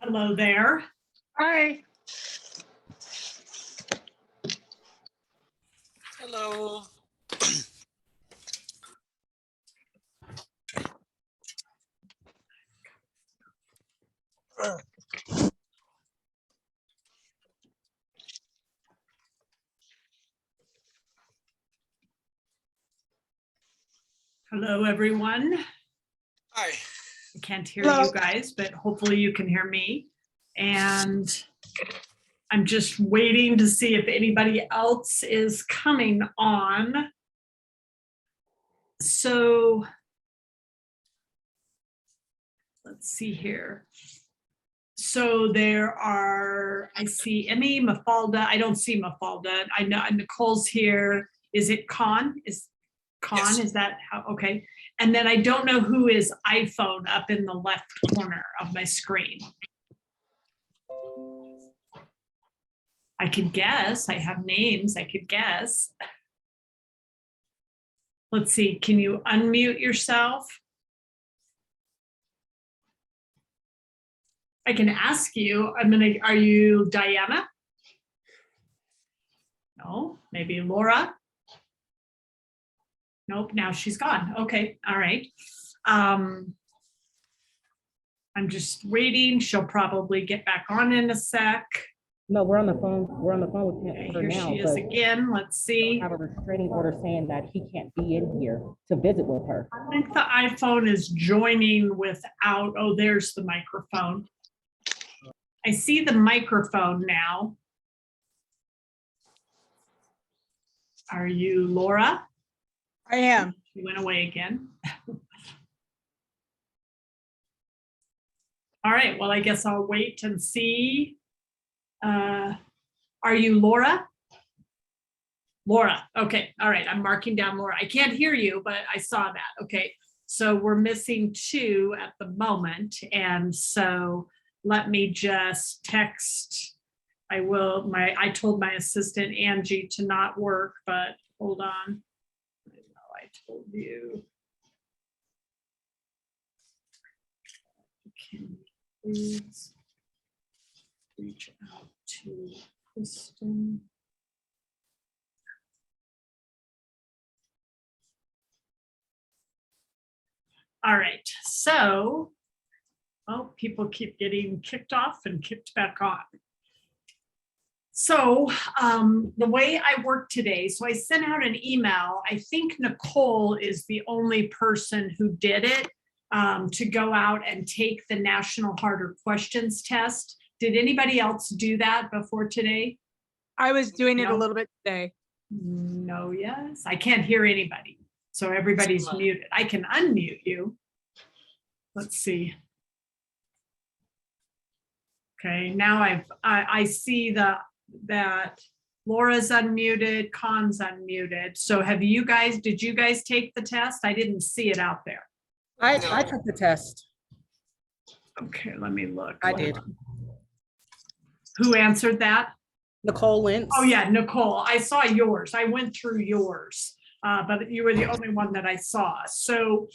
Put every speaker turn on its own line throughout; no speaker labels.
Hello there.
Hi.
Hello.
Hello, everyone.
Hi.
I can't hear
Hello.
you guys, but hopefully you can hear me. And I'm just waiting to see if anybody else is coming on. So let's see here. So there are, I see Emmy, Mafalda. I don't see Mafalda. I know Nicole's here. Is it Con? Is Con?
Yes.
Is that how? Okay. And then I don't know who is iPhone up in the left corner of my screen. I could guess. I have names. I could guess. Let's see. Can you unmute yourself? I can ask you. Are you Diana? No, maybe Laura. Nope, now she's gone. Okay, all right. I'm just waiting. She'll probably get back on in a sec.
No, we're on the phone. We're on the phone with
Okay,
him for
here
now.
she is again. Let's see.
I have a restraining order saying that he can't be in here to visit with her.
I think the iPhone is joining without, oh, there's the microphone. I see the microphone now. Are you Laura?
I am.
She went away again. All right, well, I guess I'll wait and see. Are you Laura? Laura, okay, all right, I'm marking down Laura. I can't hear you, but I saw that. Okay, so we're missing two at the moment. And so let me just text. I told my assistant Angie to not work, but hold on. I know I told you. Can you please reach out to Kristen? All right, so, oh, people keep getting kicked off and kicked back on. So the way I work today, so I sent out an email. I think Nicole is the only person who did it to go out and take the National Harder Questions test. Did anybody else do that before today?
I was doing it
No.
a little bit today.
No, yes. I can't hear anybody. So everybody's muted. I can unmute you. Let's see. Okay, now I see that Laura's unmuted, Con's unmuted. So did you guys take the test? I didn't see it out there.
I took the test.
Okay, let me look.
I did.
Who answered that?
Nicole Lentz.
Oh yeah, Nicole, I saw yours. I went through yours, but you were the only one that I saw. So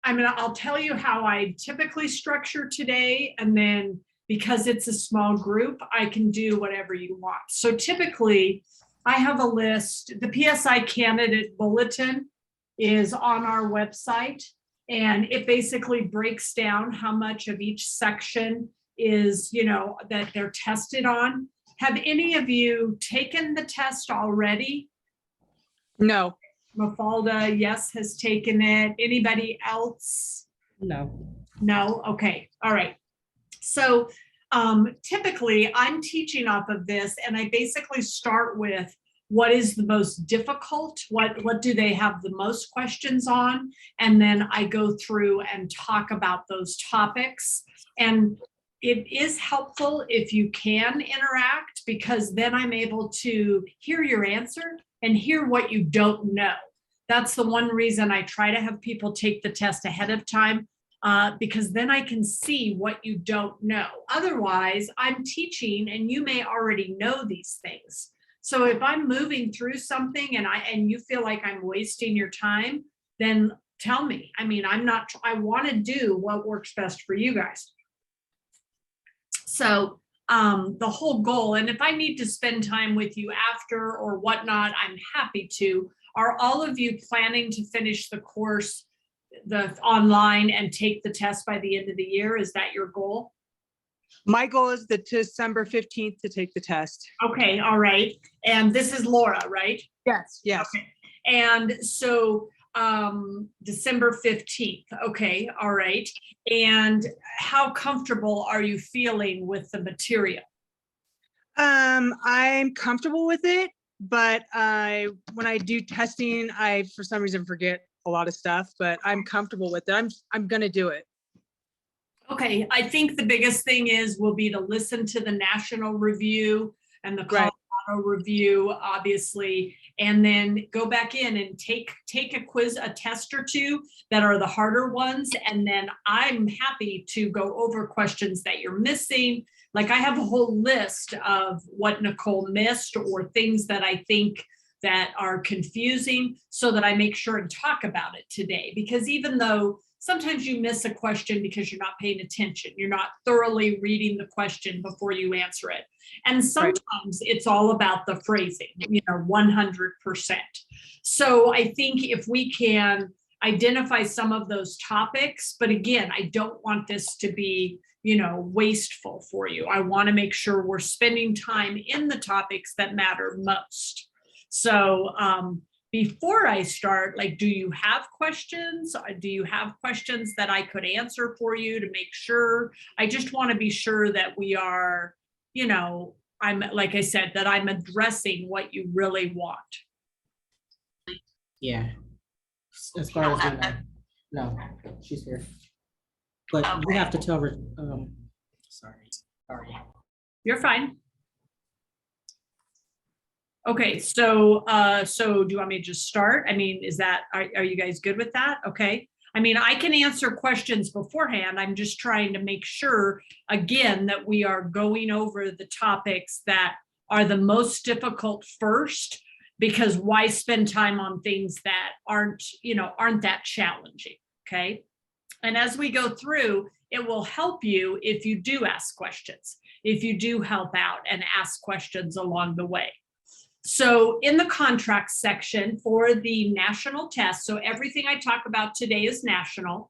I'll tell you how I typically structure today, and then because it's a small group, I can do whatever you want. So typically I have a list. The PSI candidate bulletin is on our website, and it basically breaks down how much of each section is, that they're tested on. Have any of you taken the test already?
No.
Mafalda, yes, has taken it. Anybody else?
No.
No? Okay. All right. So typically I'm teaching off of this, and I basically start with what is the most difficult, what do they have the most questions on, and then I go through and talk about those topics. And it is helpful if you can interact, because then I'm able to hear your answer and hear what you don't know. That's the one reason I try to have people take the test ahead of time, because then I can see what you don't know. Otherwise, I'm teaching and you may already know these things. So if I'm moving through something and you feel like I'm wasting your time, then tell me. I want to do what works best for you guys. So the whole goal, and if I need to spend time with you after or whatnot, I'm happy to. Are all of you planning to finish the course, the online, and take the test by the end of the year? Is that your goal?
My goal is the December 15th to take the test.
Okay, all right. And this is Laura, right?
Yes, yes.
Okay. And so December 15th. Okay, all right. And how comfortable are you feeling with the material?
I'm comfortable with it, but when I do testing, I for some reason forget a lot of stuff, but I'm comfortable with it. I'm gonna do it.
Okay, I think the biggest thing will be to listen to the national review and the
Right.
Colorado review, obviously, and then go back in and take a quiz, a test or two that are the harder ones. And then I'm happy to go over questions that you're missing. Like I have a whole list of what Nicole missed or things that I think that are confusing so that I make sure and talk about it today. Because even though sometimes you miss a question because you're not paying attention, you're not thoroughly reading the question before you answer it. And sometimes it's all about the phrasing, 100%. So I think if we can identify some of those topics, but again, I don't want this to be, wasteful for you. I want to make sure we're spending time in the topics that matter most. So, before I start, do you have questions? Do you have questions that I could answer for you to make sure? I just want to be sure that we are, I'm, like I said, that I'm addressing what you really want.
Yeah. As far as no, she's here. But you have to tell her, sorry.
You're fine. Okay, so do you want me to just start? I mean, are you guys good with that? Okay. I mean, I can answer questions beforehand. I'm just trying to make sure, again, that we are going over the topics that are the most difficult first, because why spend time on things that aren't that challenging, okay? And as we go through, it will help you if you do ask questions, if you do help out and ask questions along the way. So in the contract section for the national test, so everything I talk about today is national,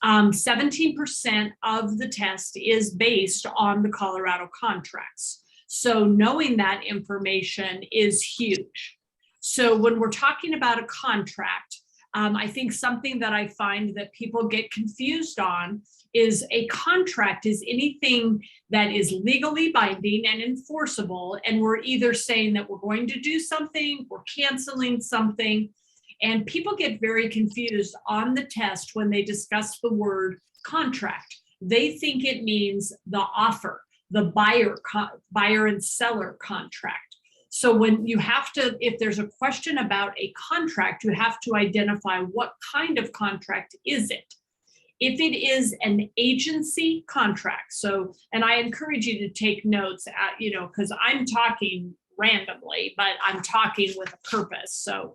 17% of the test is based on the Colorado contracts. So knowing that information is huge. So when we're talking about a contract, I think something that I find that people get confused on is a contract is anything that is legally binding and enforceable. And we're either saying that we're going to do something, we're canceling something. And people get very confused on the test when they discuss the word contract. They think it means the offer, the buyer and seller contract. So when you have to, if there's a question about a contract, you have to identify what kind of contract is it. If it is an agency contract, so, and I encourage you to take notes at, because I'm talking randomly, but I'm talking with a purpose. So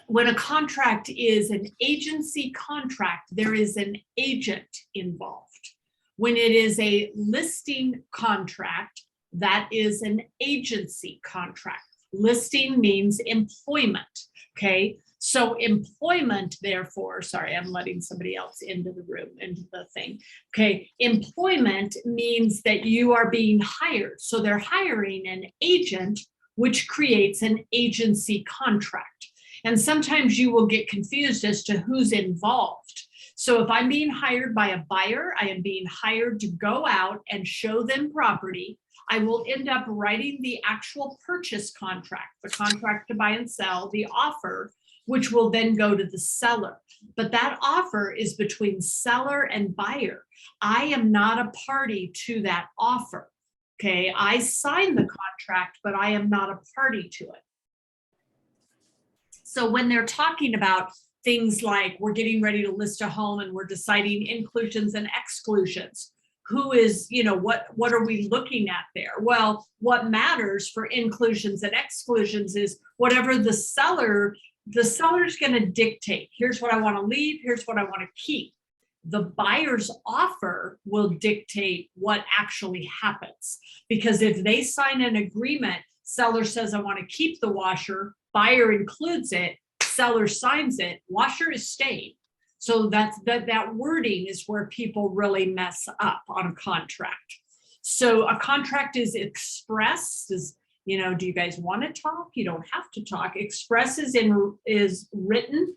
when a contract is an agency contract, there is an agent involved. When it is a listing contract, that is an agency contract. Listing means employment, okay? So employment, therefore, sorry, I'm letting somebody else into the room, into the thing. Okay, employment means that you are being hired. So they're hiring an agent, which creates an agency contract. And sometimes you will get confused as to who's involved. So if I'm being hired by a buyer, I am being hired to go out and show them property. I will end up writing the actual purchase contract, the contract to buy and sell, the offer, which will then go to the seller. But that offer is between seller and buyer. I am not a party to that offer. Okay, I signed the contract, but I am not a party to it. So when they're talking about things like we're getting ready to list a home and we're deciding inclusions and exclusions, who is, what are we looking at there? Well, what matters for inclusions and exclusions is whatever the seller's going to dictate. Here's what I want to leave. Here's what I want to keep. The buyer's offer will dictate what actually happens. Because if they sign an agreement, seller says, I want to keep the washer, buyer includes it, seller signs it, washer is staying. So that wording is where people really mess up on a contract. So a contract is express, do you guys want to talk? You don't have to talk. Express is written,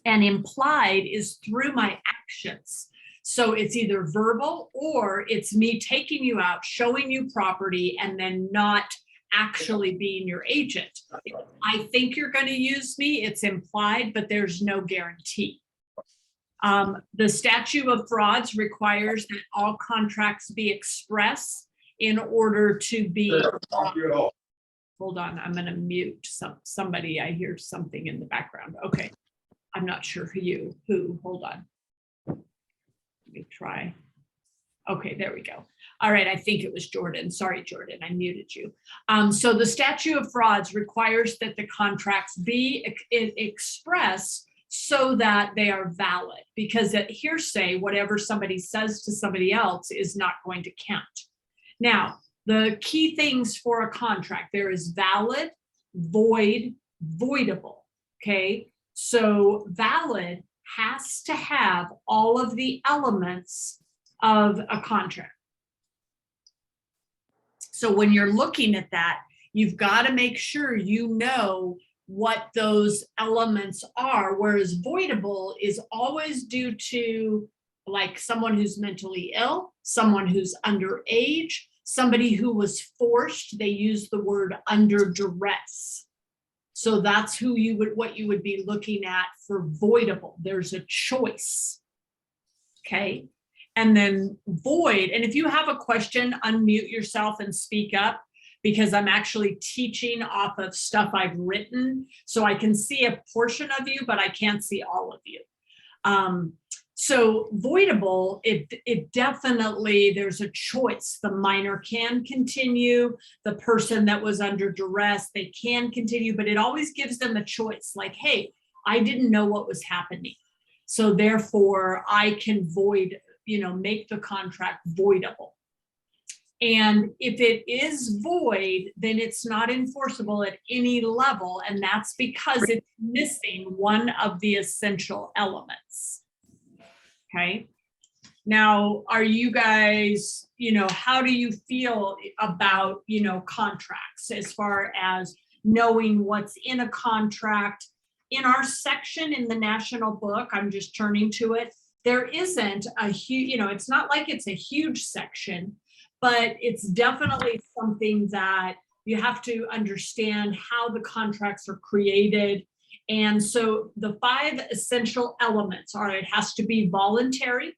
and implied is through my actions. So it's either verbal or it's me taking you out, showing you property, and then not actually being your agent. I think you're going to use me, it's implied, but there's no guarantee. The statute of frauds requires that all contracts be express in order to be. Hold on, I'm going to mute somebody. I hear something in the background. Okay, I'm not sure who. Hold on. Let me try. Okay, there we go. All right, I think it was Jordan. Sorry, Jordan, I muted you. So the statute of frauds requires that the contracts be expressed so that they are valid, because at hearsay, whatever somebody says to somebody else is not going to count. Now, the key things for a contract, there is valid, void, voidable, okay? So valid has to have all of the elements of a contract. So when you're looking at that, you've got to make sure you know what those elements are, whereas voidable is always due to like someone who's mentally ill, someone who's underage, somebody who was forced. They use the word under duress. So that's what you would be looking at for voidable. There's a choice, okay? And then void, and if you have a question, unmute yourself and speak up, because I'm actually teaching off of stuff I've written. So I can see a portion of you, but I can't see all of you. So voidable, it definitely, there's a choice. The minor can continue, the person that was under duress, they can continue, but it always gives them a choice. Like, hey, I didn't know what was happening. So therefore I can void, make the contract voidable. And if it is void, then it's not enforceable at any level. And that's because it's missing one of the essential elements. Okay. Now, are you guys, how do you feel about, contracts as far as knowing what's in a contract? In our section in the national book, I'm just turning to it, there isn't a huge, it's not like it's a huge section, but it's definitely something that you have to understand how the contracts are created. And so the 5 essential elements are, it has to be voluntary,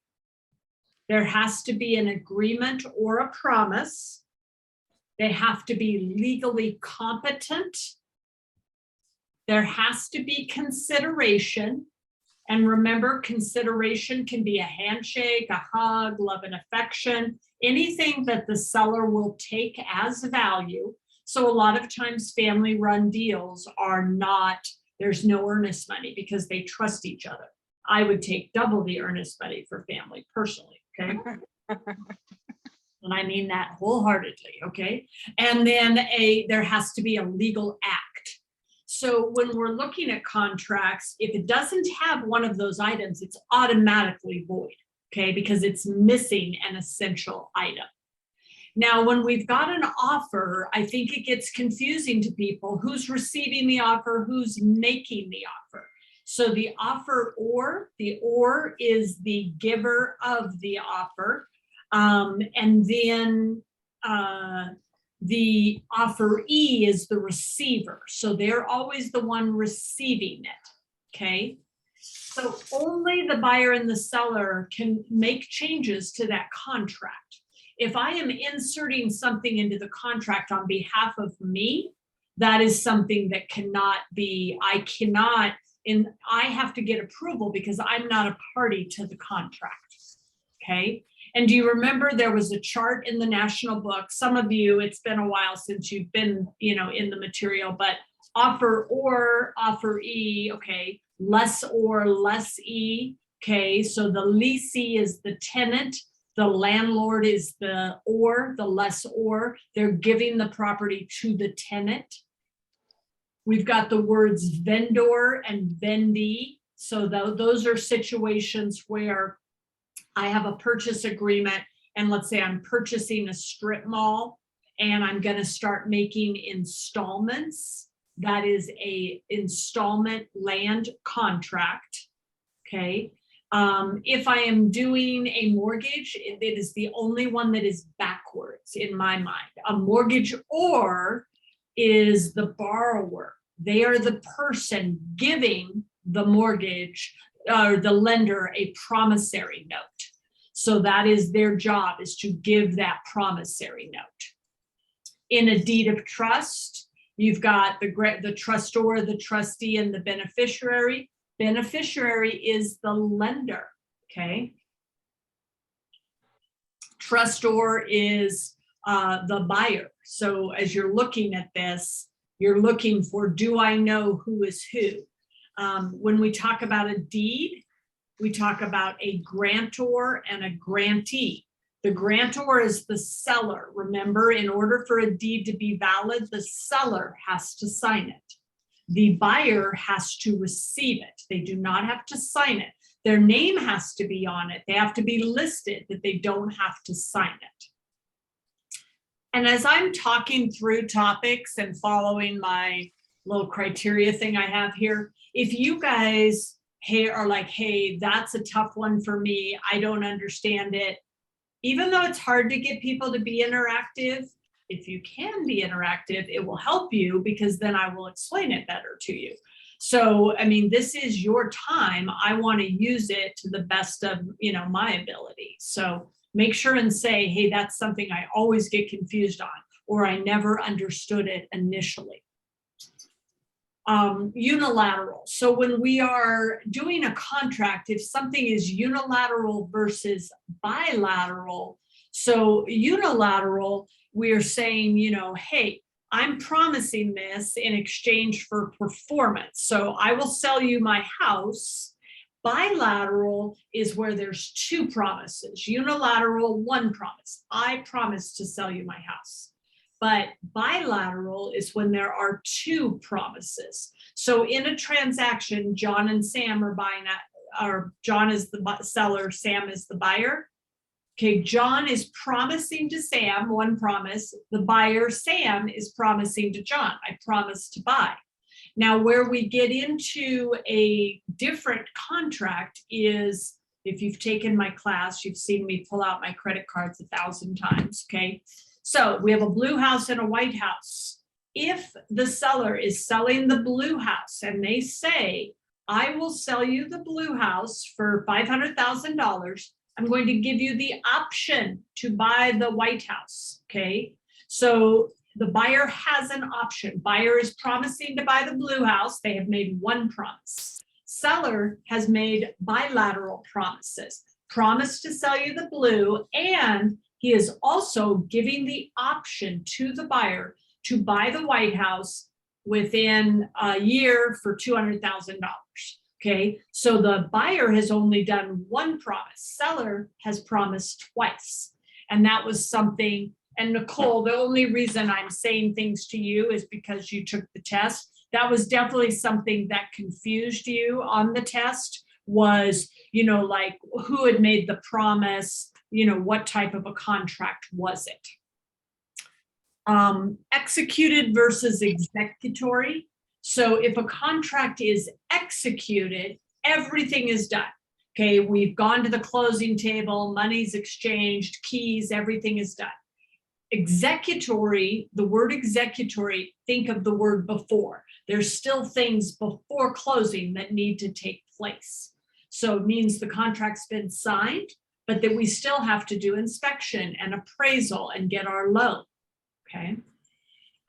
there has to be an agreement or a promise, they have to be legally competent, there has to be consideration. And remember, consideration can be a handshake, a hug, love and affection, anything that the seller will take as value. So a lot of times family run deals are not, there's no earnest money because they trust each other. I would take double the earnest money for family personally, okay? And I mean that wholeheartedly, okay? And then there has to be a legal act. So when we're looking at contracts, if it doesn't have one of those items, it's automatically void, okay? Because it's missing an essential item. Now, when we've got an offer, I think it gets confusing to people. Who's receiving the offer? Who's making the offer? So the offeror, the or is the giver of the offer. And then the offeree is the receiver. So they're always the one receiving it, okay? So only the buyer and the seller can make changes to that contract. If I am inserting something into the contract on behalf of me, that is something that cannot be, I have to get approval because I'm not a party to the contract, okay? And do you remember there was a chart in the national book? Some of you, it's been a while since you've been, in the material, but offer or offeree, okay, less or less e, Okay, so the leasee is the tenant, the landlord is the lessor. They're giving the property to the tenant. We've got the words vendor and vendee. So those are situations where I have a purchase agreement, and let's say I'm purchasing a strip mall and I'm going to start making installments. That is a installment land contract. Okay. If I am doing a mortgage, it is the only one that is backwards in my mind. A mortgagor is the borrower. They are the person giving the mortgage or the lender a promissory note. So that is their job, is to give that promissory note. In a deed of trust, you've got the trustor, the trustee, and the beneficiary. Beneficiary is the lender, okay? Trustor is the buyer. So as you're looking at this, you're looking for, do I know who is who? When we talk about a deed, we talk about a grantor and a grantee. The grantor is the seller. Remember, in order for a deed to be valid, the seller has to sign it. The buyer has to receive it. They do not have to sign it. Their name has to be on it. They have to be listed, that they don't have to sign it. And as I'm talking through topics and following my little criteria thing I have here, if you guys are like, hey, that's a tough one for me, I don't understand it, even though it's hard to get people to be interactive, if you can be interactive, it will help you, because then I will explain it better to you. So, I mean, this is your time. I want to use it to the best of, my ability. So make sure and say, hey, that's something I always get confused on, or I never understood it initially. Unilateral. So when we are doing a contract, if something is unilateral versus bilateral, so unilateral, we're saying, hey, I'm promising this in exchange for performance. So I will sell you my house. Bilateral is where there's two promises. Unilateral, one promise. I promise to sell you my house. But bilateral is when there are two promises. So in a transaction, John and Sam are buying, or John is the seller, Sam is the buyer. Okay, John is promising to Sam one promise. The buyer, Sam, is promising to John, I promise to buy. Now, where we get into a different contract is, if you've taken my class, you've seen me pull out my credit cards 1,000 times, okay? So we have a blue house and a white house. If the seller is selling the blue house and they say, I will sell you the blue house for $500,000, I'm going to give you the option to buy the white house, okay? So the buyer has an option. Buyer is promising to buy the blue house. They have made one promise. Seller has made bilateral promises. Promise to sell you the blue, and he is also giving the option to the buyer to buy the White House within a year for $200,000. Okay, so the buyer has only done one promise. Seller has promised twice. And that was something, and Nicole, the only reason I'm saying things to you is because you took the test. That was definitely something that confused you on the test, was, like who had made the promise, what type of a contract was it? Executed versus executory. So if a contract is executed, everything is done. Okay, we've gone to the closing table, money's exchanged, keys, everything is done. Executory, the word executory, think of the word before. There's still things before closing that need to take place. So it means the contract's been signed, but that we still have to do inspection and appraisal and get our loan, okay?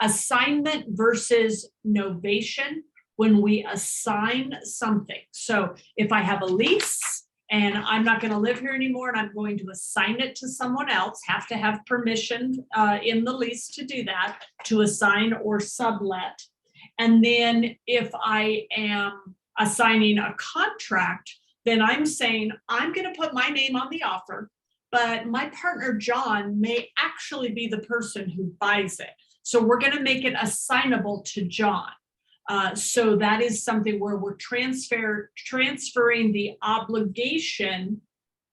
Assignment versus novation, when we assign something. So if I have a lease and I'm not going to live here anymore and I'm going to assign it to someone else, have to have permission in the lease to do that, to assign or sublet. And then if I am assigning a contract, then I'm saying, I'm going to put my name on the offer, but my partner, John, may actually be the person who buys it. So we're going to make it assignable to John. So that is something where we're transferring the obligation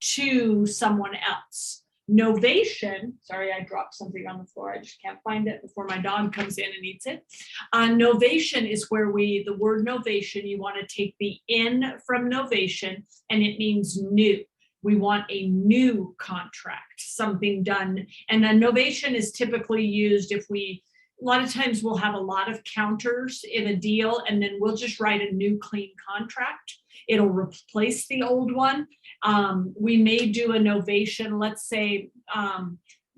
to someone else. Novation, sorry, I dropped something on the floor. I just can't find it before my dog comes in and eats it. Novation is where the word novation, you want to take the N from novation, and it means new. We want a new contract, something done. And then novation is typically used if a lot of times we'll have a lot of counters in a deal, and then we'll just write a new clean contract. It'll replace the old one. We may do a novation. Let's say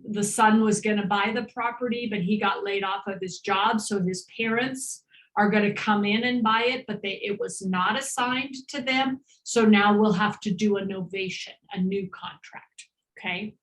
the son was going to buy the property, but he got laid off of his job. So his parents are going to come in and buy it, but it was not assigned to them. So now we'll have to do a novation, a new contract. Okay.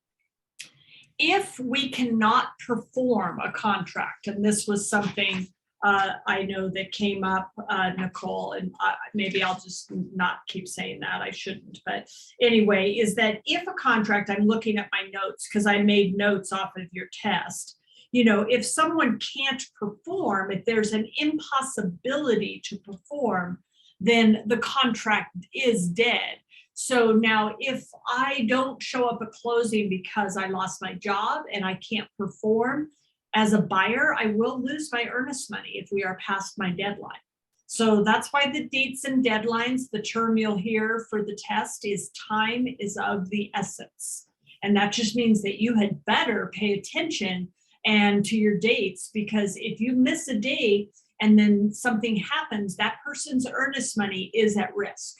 If we cannot perform a contract, and this was something I know that came up, Nicole, and maybe I'll just not keep saying that, I shouldn't, but anyway, is that if a contract, I'm looking at my notes because I made notes off of your test, if someone can't perform, if there's an impossibility to perform, then the contract is dead. So now if I don't show up at closing because I lost my job and I can't perform, as a buyer, I will lose my earnest money if we are past my deadline. So that's why the dates and deadlines, the term you'll hear for the test is time is of the essence. And that just means that you had better pay attention and to your dates, because if you miss a day and then something happens, that person's earnest money is at risk.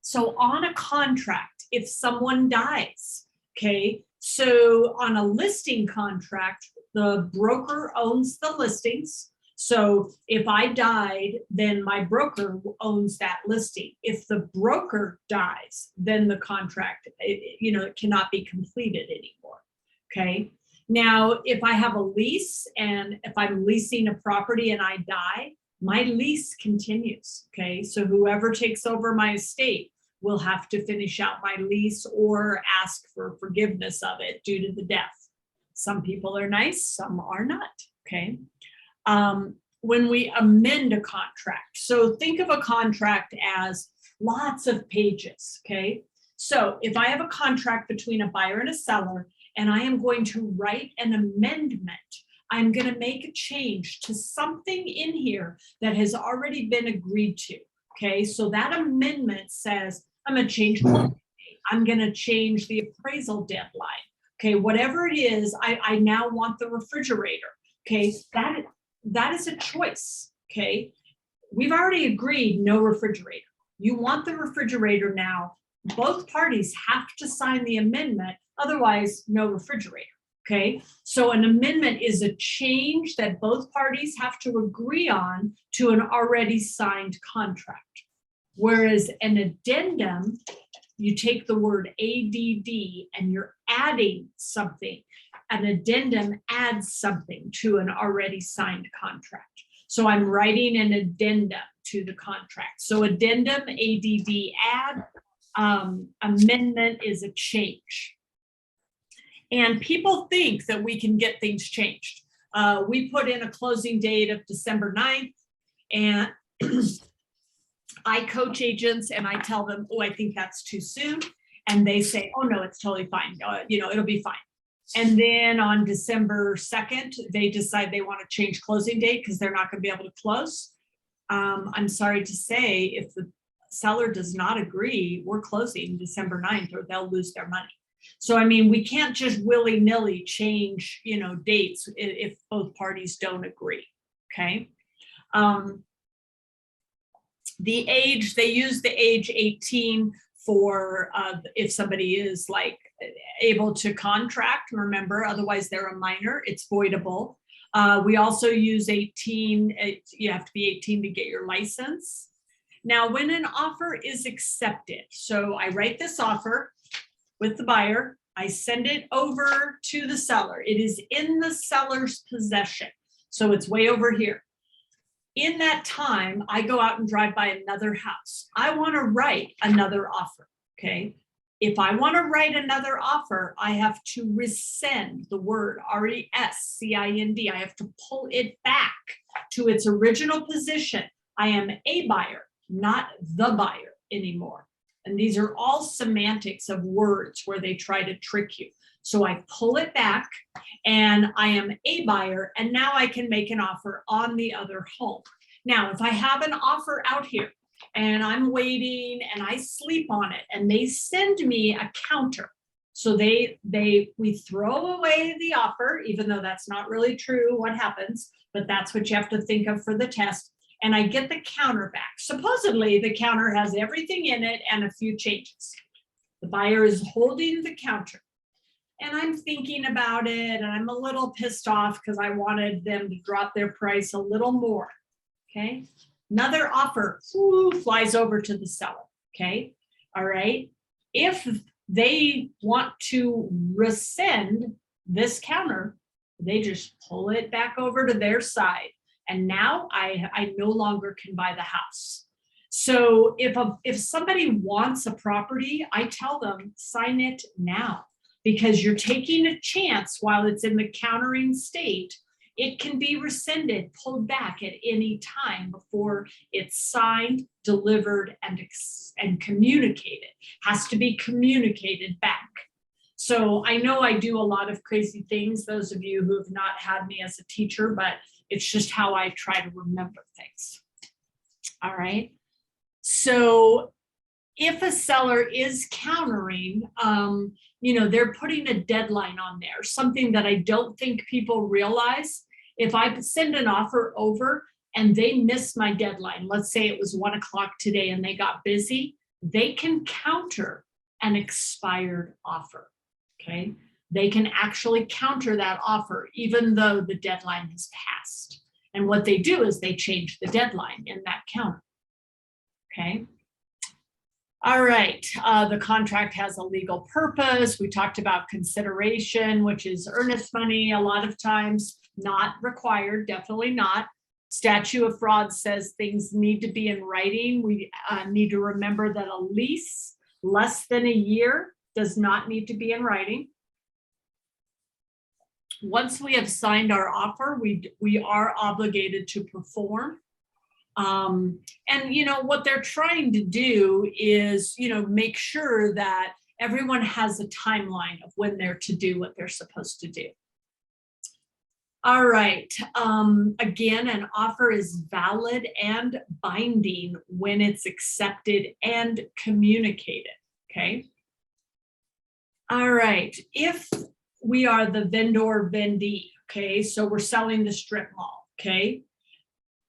So on a contract, if someone dies, okay, so on a listing contract, the broker owns the listings. So if I died, then my broker owns that listing. If the broker dies, then the contract, it cannot be completed anymore. Okay. Now, if I have a lease and if I'm leasing a property and I die, my lease continues. Okay. So whoever takes over my estate will have to finish out my lease or ask for forgiveness of it due to the death. Some people are nice, some are not, okay? When we amend a contract, so think of a contract as lots of pages, okay? So if I have a contract between a buyer and a seller, and I am going to write an amendment, I'm gonna make a change to something in here that has already been agreed to, okay? So that amendment says, I'm going to change closing date. I'm going to change the appraisal deadline. Okay, whatever it is, I now want the refrigerator. Okay, that is a choice. Okay, we've already agreed no refrigerator. You want the refrigerator now. Both parties have to sign the amendment, otherwise no refrigerator. Okay, so an amendment is a change that both parties have to agree on to an already signed contract. Whereas an addendum, you take the word ADD and you're adding something. An addendum adds something to an already signed contract. So I'm writing an addendum to the contract. So addendum, ADD, add, amendment is a change. And people think that we can get things changed. We put in a closing date of December 9th, and I coach agents and I tell them, oh, I think that's too soon. And they say, oh, no, it's totally fine. It'll be fine. And then on December 2nd, they decide they want to change closing date because they're not going to be able to close. I'm sorry to say, if the seller does not agree, we're closing December 9th or they'll lose their money. So, I mean, we can't just willy-nilly change, dates if both parties don't agree. Okay. The age, they use the age 18 for if somebody is like able to contract, remember, otherwise they're a minor, it's voidable. We also use 18, you have to be 18 to get your license. Now, when an offer is accepted, so I write this offer with the buyer, I send it over to the seller. It is in the seller's possession. So it's way over here. In that time, I go out and drive by another house. I want to write another offer, okay? If I want to write another offer, I have to rescind the word RESCIND. I have to pull it back to its original position. I am a buyer, not the buyer anymore. And these are all semantics of words where they try to trick you. So I pull it back and I am a buyer, and now I can make an offer on the other home. Now, if I have an offer out here and I'm waiting and I sleep on it and they send me a counter. So we throw away the offer, even though that's not really true what happens, but that's what you have to think of for the test. And I get the counter back. Supposedly the counter has everything in it and a few changes. The buyer is holding the counter. And I'm thinking about it and I'm a little pissed off because I wanted them to drop their price a little more, okay? Another offer flies over to the seller, okay? All right. If they want to rescind this counter, they just pull it back over to their side. And now I no longer can buy the house. So if somebody wants a property, I tell them, sign it now. Because you're taking a chance while it's in the countering state, it can be rescinded, pulled back at any time before it's signed, delivered, and communicated. Has to be communicated back. So I know I do a lot of crazy things, those of you who have not had me as a teacher, but it's just how I try to remember things. All right. So if a seller is countering, they're putting a deadline on there, something that I don't think people realize. If I send an offer over and they miss my deadline, let's say it was 1 o'clock today and they got busy, they can counter an expired offer, okay? They can actually counter that offer even though the deadline has passed. And what they do is they change the deadline in that counter, okay? All right, the contract has a legal purpose. We talked about consideration, which is earnest money a lot of times, not required, definitely not. Statute of frauds says things need to be in writing. We need to remember that a lease less than a year does not need to be in writing. Once we have signed our offer, we are obligated to perform. And what they're trying to do is, make sure that everyone has a timeline of when they're to do what they're supposed to do. All right. Again, an offer is valid and binding when it's accepted and communicated. Okay. All right. If we are the vendor vendee, okay, so we're selling the strip mall, okay,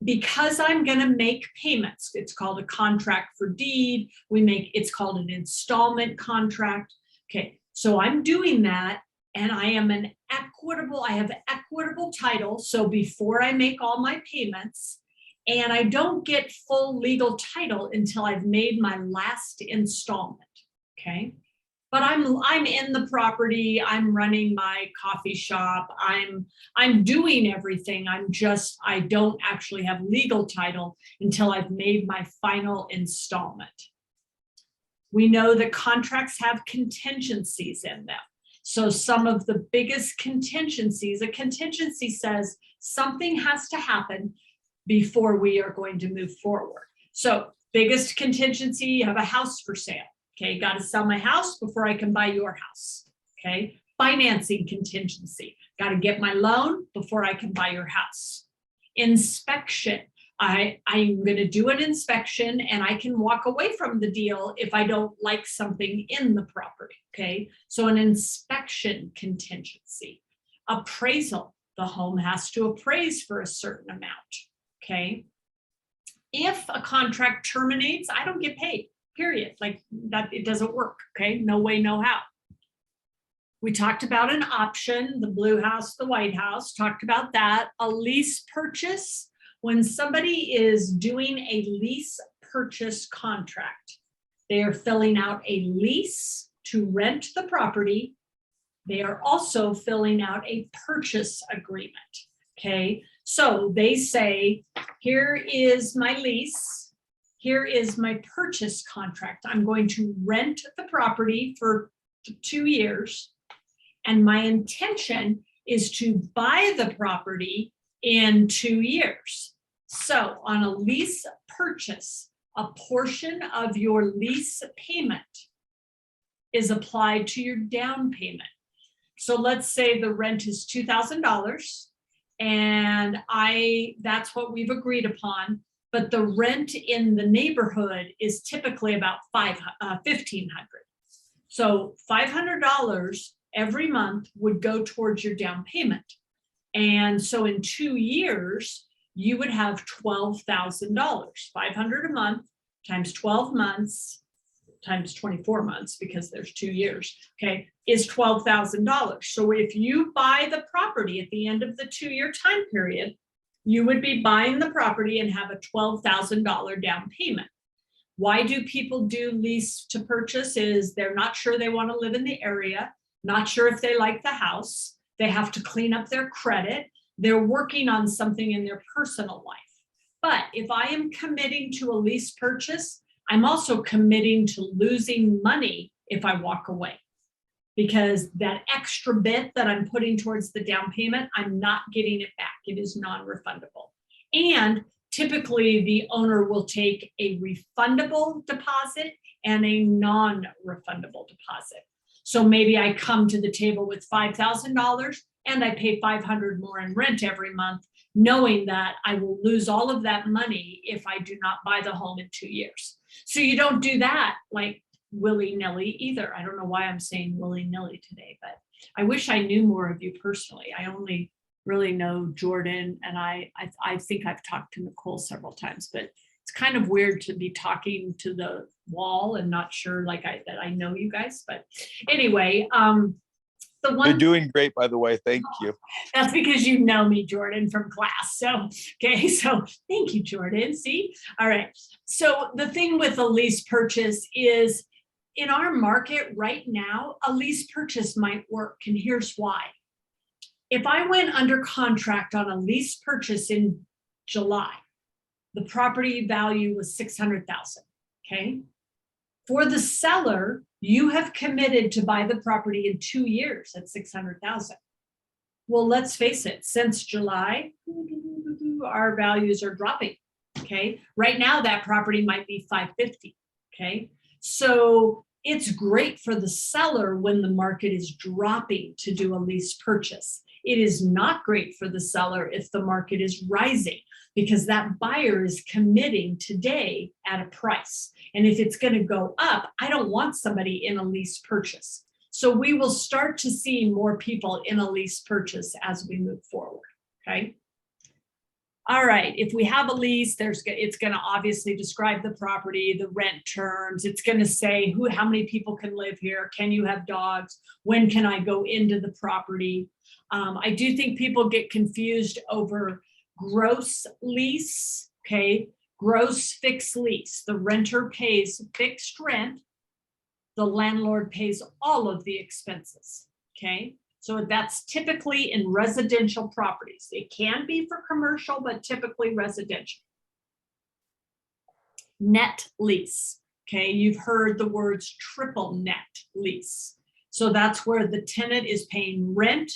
because I'm going to make payments, it's called a contract for deed. It's called an installment contract. Okay, so I'm doing that, and I have equitable title. So before I make all my payments, and I don't get full legal title until I've made my last installment. Okay. But I'm in the property, I'm running my coffee shop, I'm doing everything. I don't actually have legal title until I've made my final installment. We know that contracts have contingencies in them. So some of the biggest contingencies, a contingency says something has to happen before we are going to move forward. So biggest contingency, you have a house for sale. Okay, got to sell my house before I can buy your house. Okay, financing contingency, got to get my loan before I can buy your house. Inspection, I'm going to do an inspection and I can walk away from the deal if I don't like something in the property. Okay, so an inspection contingency. Appraisal, the home has to appraise for a certain amount. Okay, if a contract terminates, I don't get paid. Period. Like that, it doesn't work. Okay. No way, no how. We talked about an option, the blue house, the white house, talked about that. A lease purchase, when somebody is doing a lease purchase contract, they are filling out a lease to rent the property. They are also filling out a purchase agreement. Okay. So they say, here is my lease. Here is my purchase contract. I'm going to rent the property for 2 years. And my intention is to buy the property in 2 years. So on a lease purchase, a portion of your lease payment is applied to your down payment. So let's say the rent is $2,000 and that's what we've agreed upon, but the rent in the neighborhood is typically about $1,500. So $500 every month would go towards your down payment. And so in 2 years, you would have $12,000, $500 a month times 12 months times 24 months, because there's 2 years, okay, is $12,000. So if you buy the property at the end of the 2-year time period, you would be buying the property and have a $12,000 down payment. Why do people do lease to purchase? Is they're not sure they want to live in the area, not sure if they like the house, they have to clean up their credit, they're working on something in their personal life. But if I am committing to a lease purchase, I'm also committing to losing money if I walk away, because that extra bit that I'm putting towards the down payment, I'm not getting it back. It is non-refundable. And typically the owner will take a refundable deposit and a non-refundable deposit. So maybe I come to the table with $5,000 and I pay $500 more in rent every month, knowing that I will lose all of that money if I do not buy the home in 2 years. So you don't do that like willy-nilly either. I don't know why I'm saying willy-nilly today, but I wish I knew more of you personally. I only really know Jordan, and I think I've talked to Nicole several times, but it's kind of weird to be talking to the wall and not sure that I know you guys. But anyway, the one
You're doing great, by the way. Thank you.
that's because you know me, Jordan, from class. So, okay, so thank you, Jordan. See? All right. So the thing with a lease purchase is, in our market right now, a lease purchase might work. And here's why. If I went under contract on a lease purchase in July, the property value was $600,000, okay? For the seller, you have committed to buy the property in 2 years at $600,000. Well, let's face it, since July, our values are dropping, okay? Right now, that property might be $550, okay? So it's great for the seller when the market is dropping to do a lease purchase. It is not great for the seller if the market is rising, because that buyer is committing today at a price. And if it's going to go up, I don't want somebody in a lease purchase. So we will start to see more people in a lease purchase as we move forward, okay? All right, if we have a lease, it's going to obviously describe the property, the rent terms. It's going to say how many people can live here. Can you have dogs? When can I go into the property? I do think people get confused over gross lease, okay? Gross fixed lease. The renter pays fixed rent. The landlord pays all of the expenses, okay? So that's typically in residential properties. It can be for commercial, but typically residential. Net lease, okay? You've heard the words triple net lease. So that's where the tenant is paying rent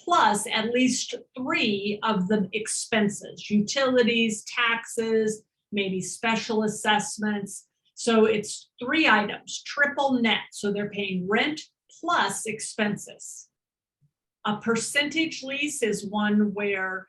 plus at least 3 of the expenses, utilities, taxes, maybe special assessments. So it's 3 items, triple net. So they're paying rent plus expenses. A percentage lease is one where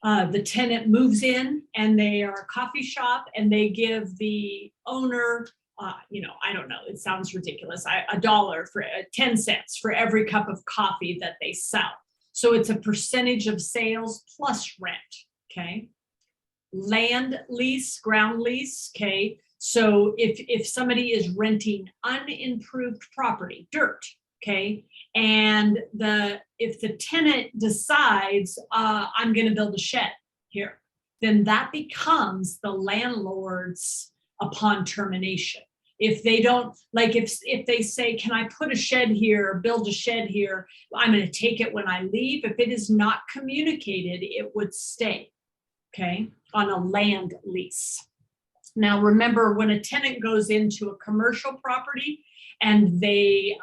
the tenant moves in and they are a coffee shop and they give the owner, I don't know, it sounds ridiculous, $1 for 10 cents for every cup of coffee that they sell. So it's a percentage of sales plus rent, okay? Land lease, ground lease, okay? So if somebody is renting unimproved property, dirt, okay? And if the tenant decides, I'm gonna build a shed here, then that becomes the landlord's upon termination. If they don't, like if they say, can I put a shed here, build a shed here, I'm gonna take it when I leave. If it is not communicated, it would stay. okay, on a land lease. Now, remember, when a tenant goes into a commercial property and they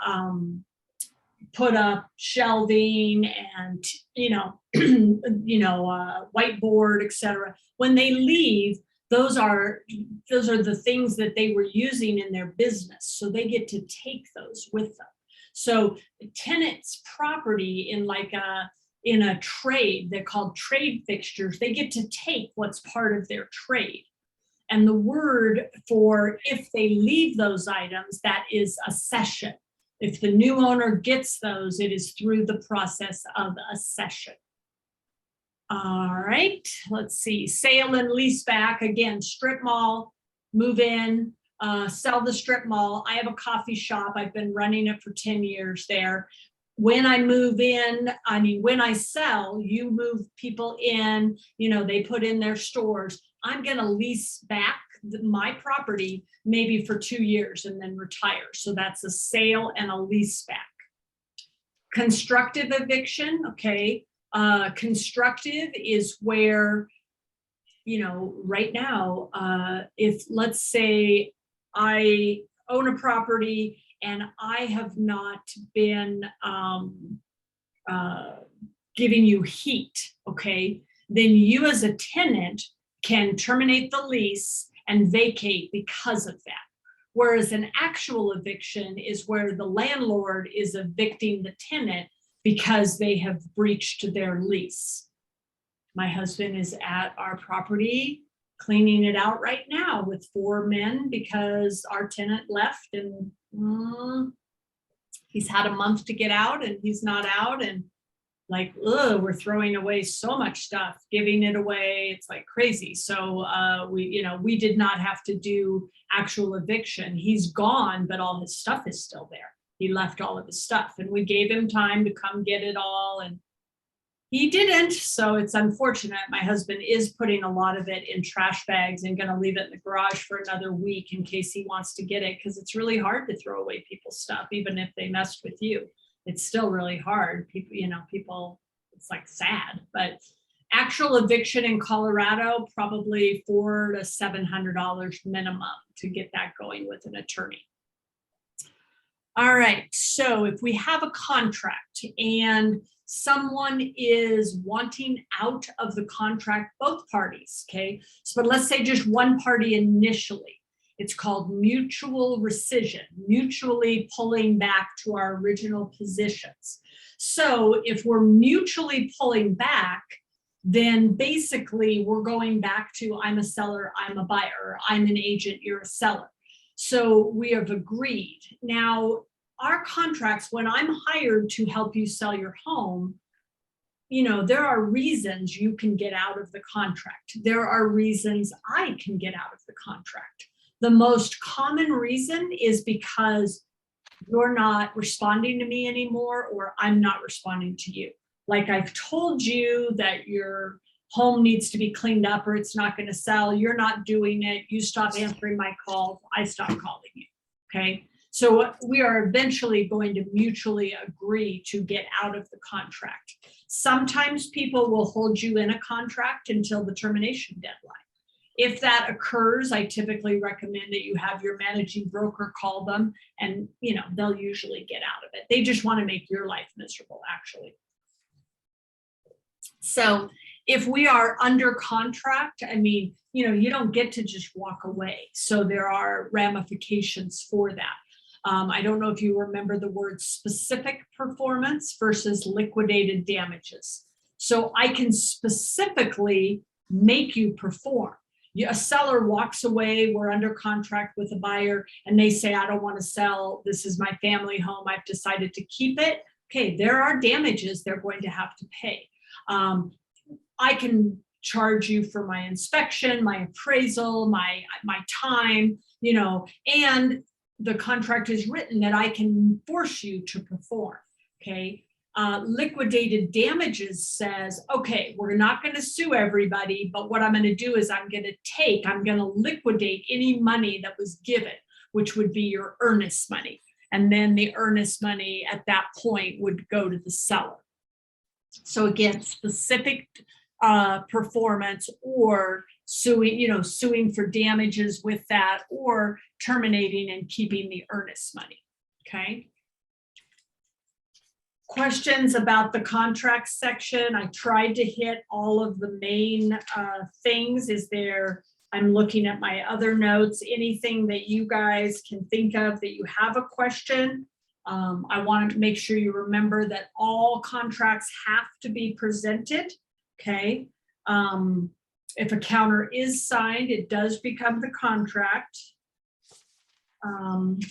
put up shelving and, whiteboard, et cetera, when they leave, those are the things that they were using in their business. So they get to take those with them. So the tenant's property in a trade, they're called trade fixtures, they get to take what's part of their trade. And the word for if they leave those items, that is a cession. If the new owner gets those, it is through the process of a cession. All right, let's see. Sale and lease back, again, strip mall, move in, sell the strip mall. I have a coffee shop. I've been running it for 10 years there. When I move in, when I sell, you move people in, they put in their stores. I'm going to lease back my property maybe for 2 years and then retire. So that's a sale and a lease back. Constructive eviction, okay. Constructive is where, right now, if let's say I own a property and I have not been giving you heat, okay, then you as a tenant can terminate the lease and vacate because of that. Whereas an actual eviction is where the landlord is evicting the tenant because they have breached their lease. My husband is at our property cleaning it out right now with 4 men because our tenant left and he's had a month to get out and he's not out, and we're throwing away so much stuff, giving it away. It's like crazy. So we did not have to do actual eviction. He's gone, but all his stuff is still there. He left all of his stuff and we gave him time to come get it all, and he didn't. So it's unfortunate. My husband is putting a lot of it in trash bags and going to leave it in the garage for another week in case he wants to get it, because it's really hard to throw away people's stuff, even if they messed with you. It's still really hard. People, it's like sad, but actual eviction in Colorado, probably $400 to $700 minimum to get that going with an attorney. All right, so if we have a contract and someone is wanting out of the contract, both parties, okay? So, but let's say just one party initially. It's called mutual rescission, mutually pulling back to our original positions. So if we're mutually pulling back, then basically we're going back to I'm a seller, I'm a buyer, or I'm an agent, you're a seller. So we have agreed. Now, our contracts, when I'm hired to help you sell your home, there are reasons you can get out of the contract. There are reasons I can get out of the contract. The most common reason is because you're not responding to me anymore, or I'm not responding to you. Like I've told you that your home needs to be cleaned up or it's not going to sell. You're not doing it. You stop answering my calls. I stop calling you. Okay. So we are eventually going to mutually agree to get out of the contract. Sometimes people will hold you in a contract until the termination deadline. If that occurs, I typically recommend that you have your managing broker call them, and they'll usually get out of it. They just want to make your life miserable, actually. So if we are under contract, you don't get to just walk away. So there are ramifications for that. I don't know if you remember the word specific performance versus liquidated damages. So I can specifically make you perform. A seller walks away, we're under contract with a buyer, and they say, I don't want to sell. This is my family home. I've decided to keep it. Okay, there are damages they're going to have to pay. I can charge you for my inspection, my appraisal, my time, and the contract is written that I can force you to perform, okay? Liquidated damages says, okay, we're not going to sue everybody, but what I'm going to do is I'm going to liquidate any money that was given, which would be your earnest money. And then the earnest money at that point would go to the seller. So again, specific performance, or suing for damages with that, or terminating and keeping the earnest money. Okay. Questions about the contract section? I tried to hit all of the main things. I'm looking at my other notes, anything that you guys can think of that you have a question. I want to make sure you remember that all contracts have to be presented. Okay. If a counter is signed, it does become the contract.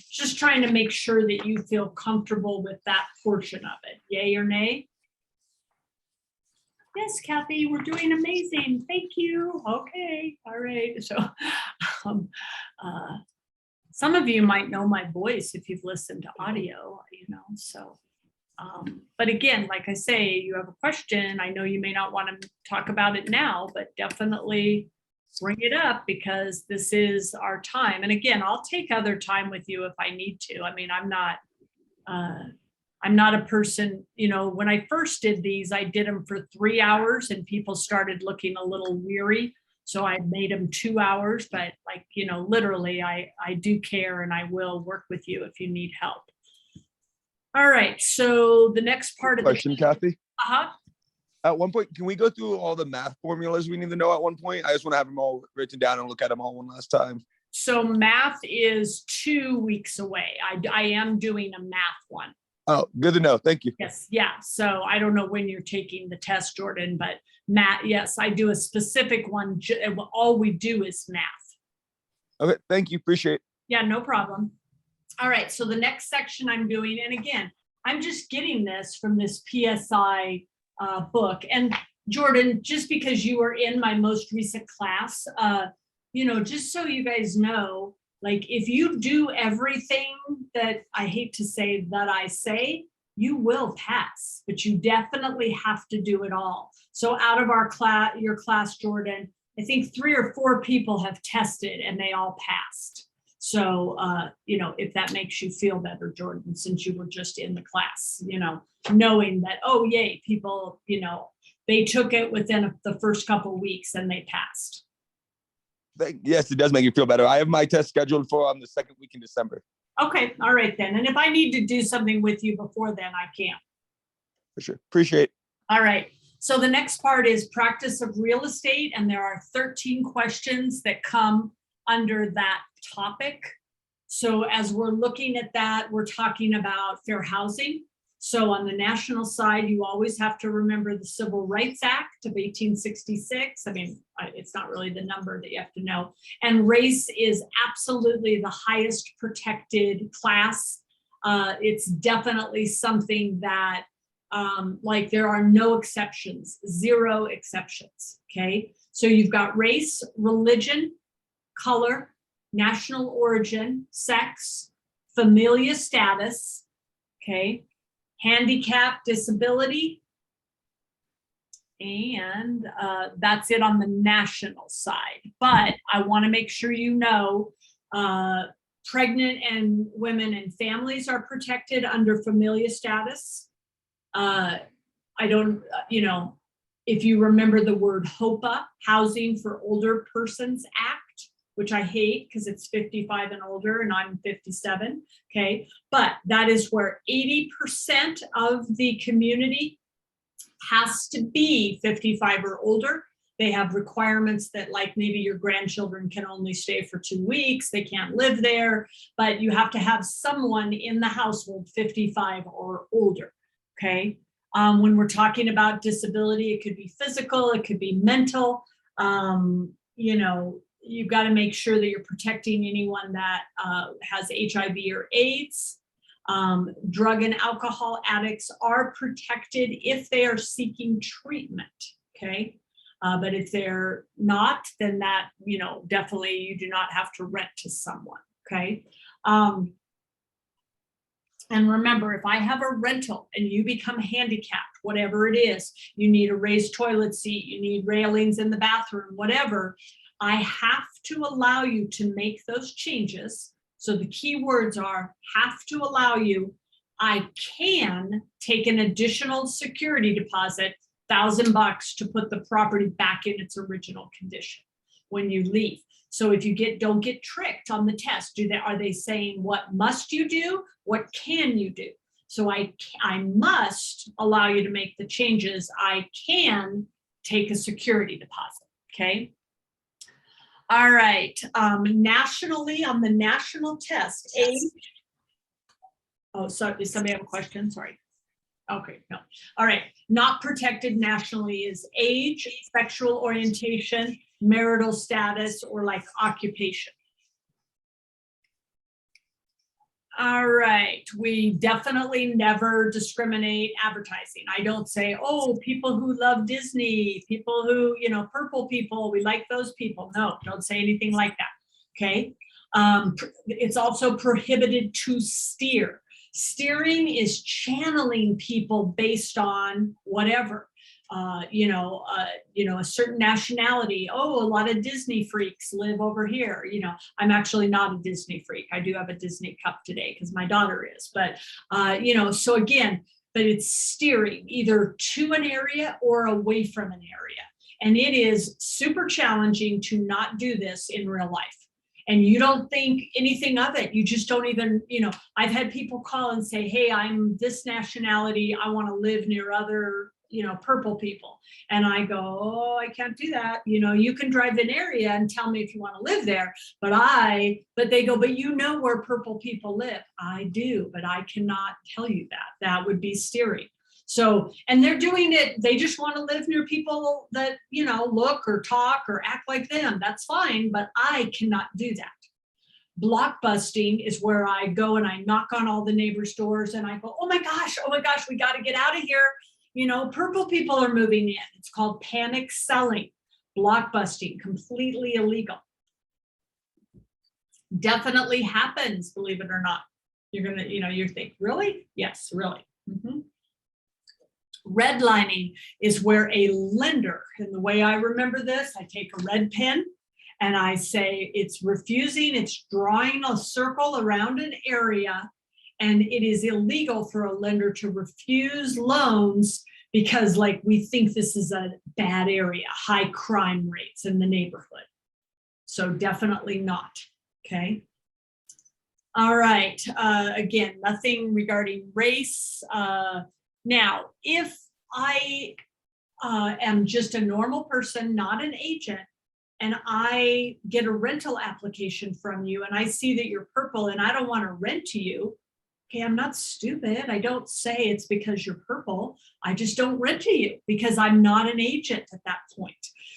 Just trying to make sure that you feel comfortable with that portion of it. Yay or nay? Yes, Kathy, we're doing amazing. Thank you. Okay. All right. So some of you might know my voice if you've listened to audio, so. But again, like I say, you have a question. I know you may not want to talk about it now, but definitely bring it up, because this is our time. And again, I'll take other time with you if I need to. I mean, I'm not a person, when I first did these, I did them for 3 hours and people started looking a little weary. So I made them 2 hours, but literally I do care, and I will work with you if you need help. All right, so the next part of the
Question, Kathy?
Uh-huh.
At one point, can we go through all the math formulas we need to know at one point? I just want to have them all written down and look at them all one last time.
So math is 2 weeks away. I am doing a math one.
Oh, good to know. Thank you.
Yes, yeah. So I don't know when you're taking the test, Jordan, but math, yes, I do a specific one. All we do is math.
Okay, thank you. Appreciate it.
Yeah, no problem. All right, so the next section I'm doing, and again, I'm just getting this from this PSI book. And Jordan, just because you were in my most recent class, just so you guys know, like if you do everything that I hate to say that I say, you will pass, but you definitely have to do it all. So out of your class, Jordan, I think 3 or 4 people have tested and they all passed. So, if that makes you feel better, Jordan, since you were just in the class, knowing that, oh, yay, people, they took it within the first couple of weeks and they passed.
Yes, it does make you feel better. I have my test scheduled for on the second week in December.
Okay. All right, then. And if I need to do something with you before then, I can.
For sure. Appreciate it.
All right. So the next part is practice of real estate. And there are 13 questions that come under that topic. So as we're looking at that, we're talking about fair housing. So on the national side, you always have to remember the Civil Rights Act of 1866. I mean, it's not really the number that you have to know. And race is absolutely the highest protected class. It's definitely something that there are no exceptions, 0 exceptions, okay? So you've got race, religion, color, national origin, sex, familial status, okay, handicap, disability, and that's it on the national side. But I want to make sure pregnant and women and families are protected under familial status. If you remember the word HOPA, Housing for Older Persons Act, which I hate because it's 55 and older and I'm 57, okay? But that is where 80% of the community has to be 55 or older. They have requirements that like maybe your grandchildren can only stay for 2 weeks, they can't live there, but you have to have someone in the household 55 or older, okay? When we're talking about disability, it could be physical, it could be mental, you've got to make sure that you're protecting anyone that has HIV or AIDS. Drug and alcohol addicts are protected if they are seeking treatment, okay? But if they're not, then that, definitely you do not have to rent to someone, okay? And remember, if I have a rental and you become handicapped, whatever it is, you need a raised toilet seat, you need railings in the bathroom, whatever, I have to allow you to make those changes. So the key words are have to allow you. I can take an additional security deposit $1,000 to put the property back in its original condition when you leave. So if you don't get tricked on the test, are they saying what must you do? What can you do? So I must allow you to make the changes. I can take a security deposit, okay? All right, nationally on the national test, age. Oh, sorry, does somebody have a question? Sorry. Okay, no. All right, not protected nationally is age, sexual orientation, marital status, or like occupation. All right, we definitely never discriminate advertising. I don't say, oh, people who love Disney, people who, purple people, we like those people. No, don't say anything like that, okay? It's also prohibited to steer. Steering is channeling people based on whatever. A certain nationality. Oh, a lot of Disney freaks live over here. I'm actually not a Disney freak. I do have a Disney cup today because my daughter is. But, so again, but it's steering either to an area or away from an area. And it is super challenging to not do this in real life. And you don't think anything of it. You just don't even, I've had people call and say, hey, I'm this nationality. I want to live near other purple people. And I go, oh, I can't do that. You can drive an area and tell me if you want to live there, but they go, but where purple people live. I do, but I cannot tell you that. That would be steering. So, and they're doing it, they just want to live near people that, look or talk or act like them. That's fine, but I cannot do that. Blockbusting is where I go and I knock on all the neighbors' doors and I go, oh my gosh, we got to get out of here. Purple people are moving in. It's called panic selling. Blockbusting, completely illegal. Definitely happens, believe it or not. You're gonna, you think, really? Yes, really. Mm-hmm. Redlining is where a lender, and the way I remember this, I take a red pen and I say it's refusing, it's drawing a circle around an area, and it is illegal for a lender to refuse loans because we think this is a bad area, high crime rates in the neighborhood. So definitely not, okay? All right, again, nothing regarding race. Now, if I am just a normal person, not an agent, and I get a rental application from you and I see that you're purple and I don't want to rent to you, okay, I'm not stupid. I don't say it's because you're purple. I just don't rent to you because I'm not an agent at that point.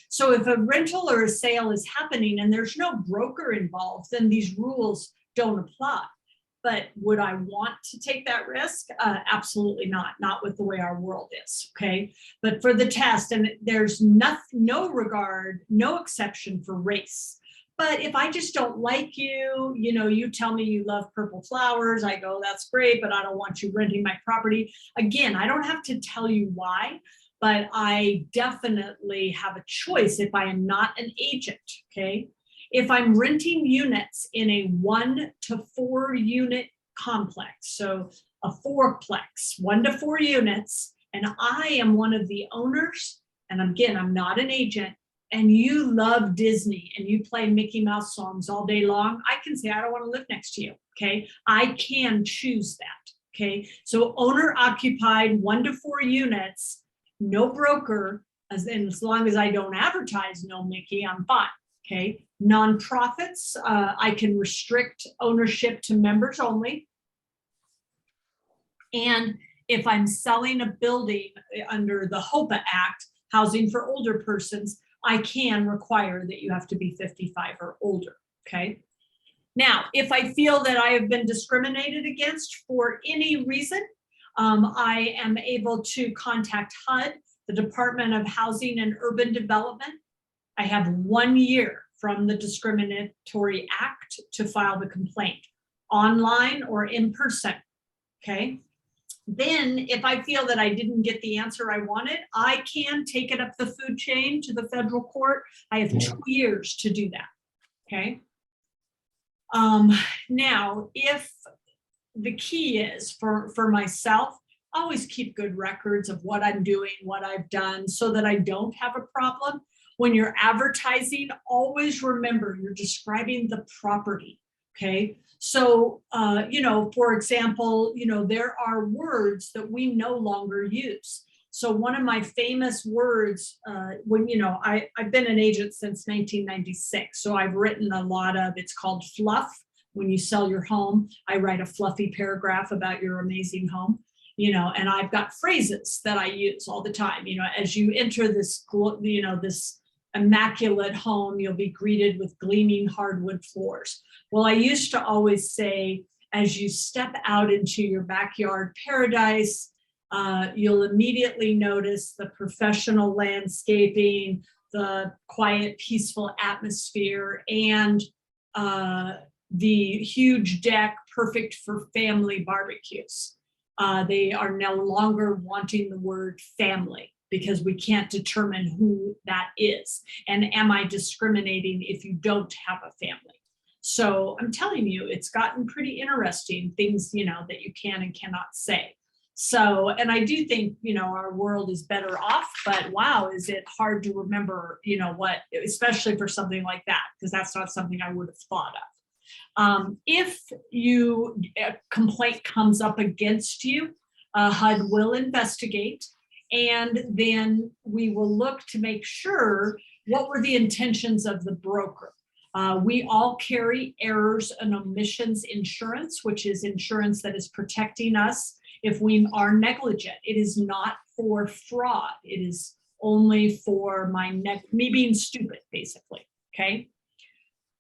So if a rental or a sale is happening and there's no broker involved, then these rules don't apply. But would I want to take that risk? Absolutely not with the way our world is, okay? But for the test, and there's no regard, no exception for race. But if I just don't like you, you tell me you love purple flowers, I go, that's great, but I don't want you renting my property. Again, I don't have to tell you why, but I definitely have a choice if I am not an agent, okay? If I'm renting units in a 1 to 4 unit complex, so a fourplex, 1 to 4 units, and I am one of the owners, and again, I'm not an agent, and you love Disney and you play Mickey Mouse songs all day long, I can say, I don't want to live next to you, okay? I can choose that, okay? So owner occupied 1 to 4 units, no broker, as long as I don't advertise no Mickey, I'm fine, okay? Nonprofits, I can restrict ownership to members only. And if I'm selling a building under the HOPA Act, Housing for Older Persons, I can require that you have to be 55 or older, okay? Now, if I feel that I have been discriminated against for any reason, I am able to contact HUD, the Department of Housing and Urban Development. I have 1 year from the discriminatory act to file the complaint, online or in person, okay? Then if I feel that I didn't get the answer I wanted, I can take it up the food chain to the federal court. I have 2 years to do that, okay? Now, if the key is for myself, always keep good records of what I'm doing, what I've done, so that I don't have a problem. When you're advertising, always remember you're describing the property, okay? So, for example, there are words that we no longer use. So one of my famous words, I've been an agent since 1996, so I've written a lot of, it's called fluff. When you sell your home, I write a fluffy paragraph about your amazing home, and I've got phrases that I use all the time. As you enter this, this immaculate home, you'll be greeted with gleaming hardwood floors. Well, I used to always say, as you step out into your backyard paradise, you'll immediately notice the professional landscaping, the quiet, peaceful atmosphere, and the huge deck, perfect for family barbecues. They are no longer wanting the word family because we can't determine who that is. And am I discriminating if you don't have a family? So I'm telling you, it's gotten pretty interesting, things, that you can and cannot say. So, and I do think, our world is better off, but wow, is it hard to remember, what, especially for something like that, because that's not something I would have thought of. If a complaint comes up against you, HUD will investigate, and then we will look to make sure what were the intentions of the broker. We all carry errors and omissions insurance, which is insurance that is protecting us if we are negligent. It is not for fraud. It is only for me being stupid, basically, okay?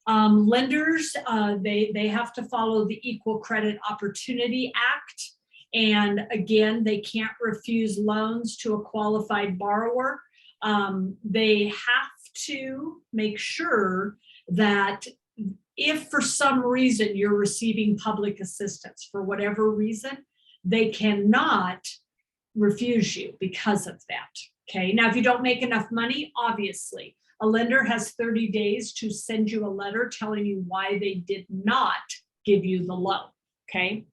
Lenders, they have to follow the Equal Credit Opportunity Act. And again, they can't refuse loans to a qualified borrower. They have to make sure that if for some reason you're receiving public assistance, for whatever reason, they cannot refuse you because of that, okay? Now, if you don't make enough money, obviously, a lender has 30 days to send you a letter telling you why they did not give you the loan, okay?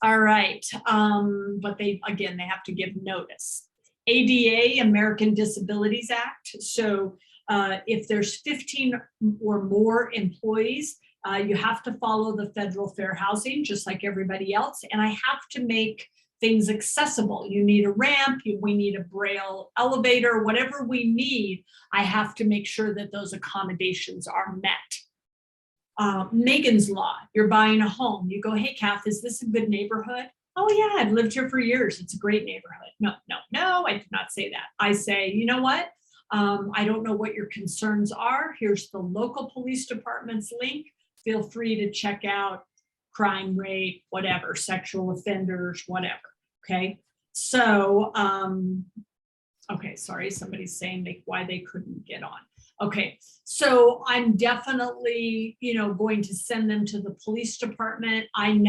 All right, but they have to give notice. ADA, American Disabilities Act. So if there's 15 or more employees, you have to follow the federal fair housing, just like everybody else. And I have to make things accessible. You need a ramp, we need a braille elevator, whatever we need, I have to make sure that those accommodations are met. Megan's Law, you're buying a home. You go, hey, Kath, is this a good neighborhood? Oh yeah, I've lived here for years. It's a great neighborhood. No, I did not say that. I say, you know what? I don't know what your concerns are. Here's the local police department's link. Feel free to check out crime rate, whatever, sexual offenders, whatever, okay? So, okay, sorry, somebody's saying why they couldn't get on. Okay, so I'm definitely, going to send them to the police department. And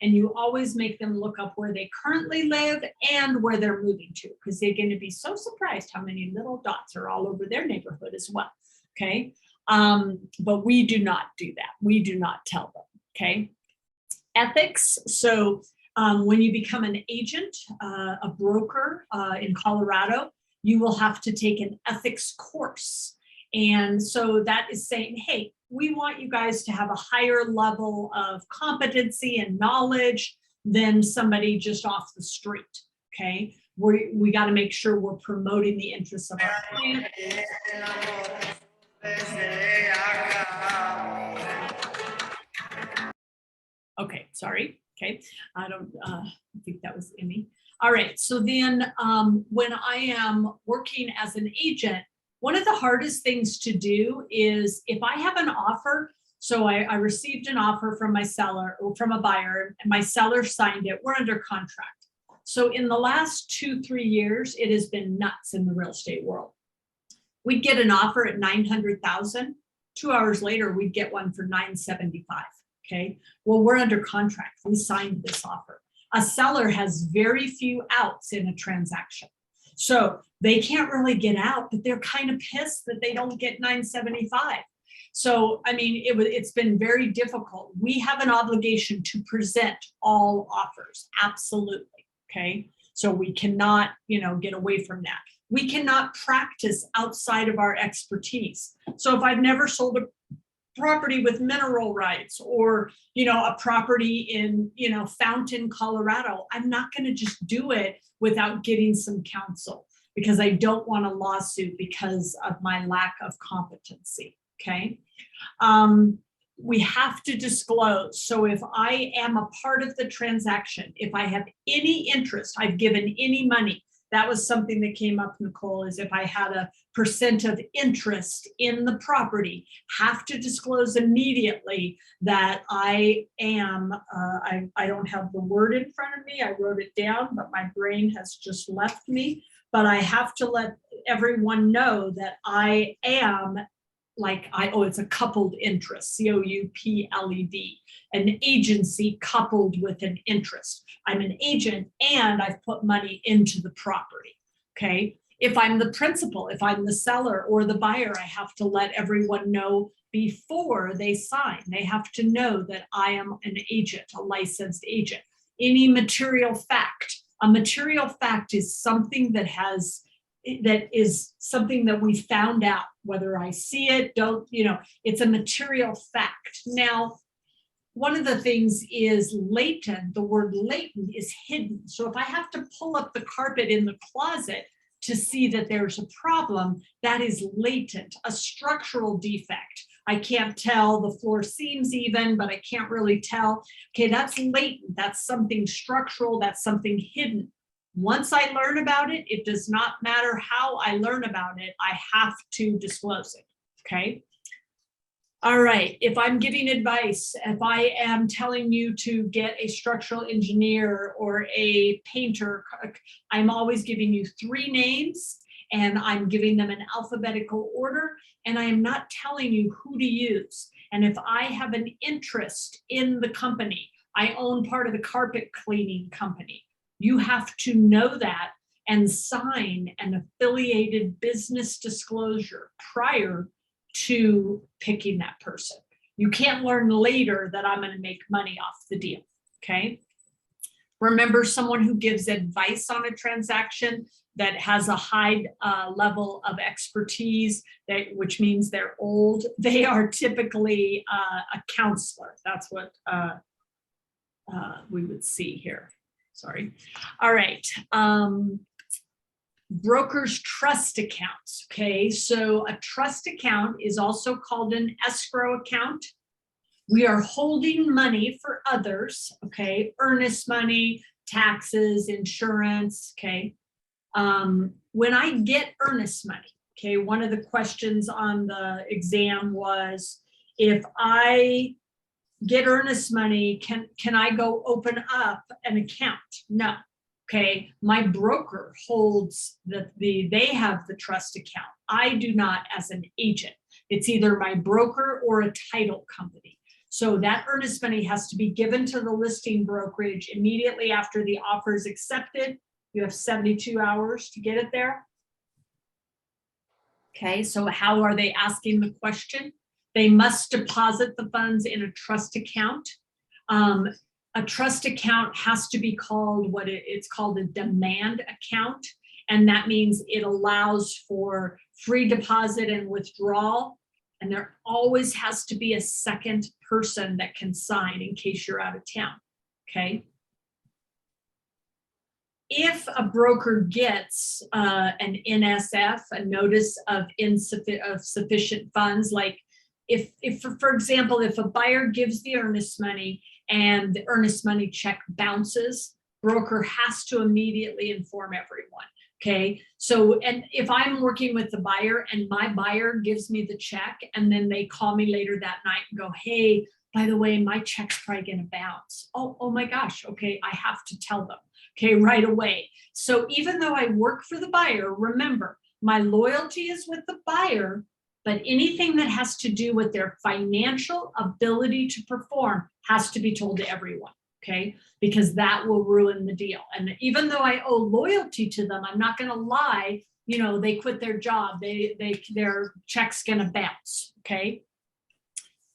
you always make them look up where they currently live and where they're moving to, because they're going to be so surprised how many little dots are all over their neighborhood as well, okay? But we do not do that. We do not tell them, okay? Ethics, so when you become an agent, a broker in Colorado, you will have to take an ethics course. And so that is saying, hey, we want you guys to have a higher level of competency and knowledge than somebody just off the street, okay? We got to make sure we're promoting the interests of our client. Okay, sorry, okay. I think that was Emmy. All right, so then when I am working as an agent, one of the hardest things to do is if I have an offer, so I received an offer from my seller or from a buyer and my seller signed it, we're under contract. So in the last 2-3 years, it has been nuts in the real estate world. We'd get an offer at 900,000. 2 hours later, we'd get one for 975, okay? Well, we're under contract, we signed this offer. A seller has very few outs in a transaction. So they can't really get out, but they're kind of pissed that they don't get 975. So, I mean, it's been very difficult. We have an obligation to present all offers, absolutely, okay? So we cannot, get away from that. We cannot practice outside of our expertise. So if I've never sold a property with mineral rights or, a property in, Fountain, Colorado, I'm not going to just do it without getting some counsel because I don't want a lawsuit because of my lack of competency, okay? We have to disclose. So if I am a part of the transaction, if I have any interest, I've given any money, that was something that came up, Nicole, is if I had a % of interest in the property, have to disclose immediately that I am, I don't have the word in front of me, I wrote it down, but my brain has just left me, but I have to let everyone know that I am it's a coupled interest, COUPLED, an agency coupled with an interest. I'm an agent and I've put money into the property, okay? If I'm the principal, if I'm the seller or the buyer, I have to let everyone know before they sign. They have to know that I am an agent, a licensed agent. Any material fact, a material fact is something that is something that we found out, whether I see it, it's a material fact. Now, one of the things is latent. The word latent is hidden. So if I have to pull up the carpet in the closet to see that there's a problem, that is latent, a structural defect. I can't tell, the floor seems even, but I can't really tell. Okay, that's latent. That's something structural. That's something hidden. Once I learn about it, it does not matter how I learn about it, I have to disclose it, okay? All right, if I'm giving advice, if I am telling you to get a structural engineer or a painter, I'm always giving you 3 names and I'm giving them an alphabetical order and I am not telling you who to use. And if I have an interest in the company, I own part of the carpet cleaning company, you have to know that and sign an affiliated business disclosure prior to picking that person. You can't learn later that I'm going to make money off the deal, okay? Remember, someone who gives advice on a transaction that has a high level of expertise, which means they're old, they are typically a counselor. That's what we would see here. Sorry. All right. Broker's trust accounts. Okay. So a trust account is also called an escrow account. We are holding money for others. Okay. Earnest money, taxes, insurance. Okay. When I get earnest money, okay, one of the questions on the exam was, if I get earnest money, can I go open up an account? No. Okay, my broker holds they have the trust account. I do not as an agent. It's either my broker or a title company. So that earnest money has to be given to the listing brokerage immediately after the offer is accepted. You have 72 hours to get it there. Okay, so how are they asking the question? They must deposit the funds in a trust account. A trust account has to be called it's called a demand account. And that means it allows for free deposit and withdrawal. And there always has to be a second person that can sign in case you're out of town, okay? If a broker gets an NSF, a notice of sufficient funds, like if for example, if a buyer gives the earnest money and the earnest money check bounces, broker has to immediately inform everyone, okay? So, and if I'm working with the buyer and my buyer gives me the check and then they call me later that night and go, hey, by the way, my check's probably gonna bounce. Oh my gosh, okay, I have to tell them, okay, right away. So even though I work for the buyer, remember, my loyalty is with the buyer, but anything that has to do with their financial ability to perform has to be told to everyone, okay? Because that will ruin the deal. And even though I owe loyalty to them, I'm not gonna lie, they quit their job, their check's gonna bounce, okay?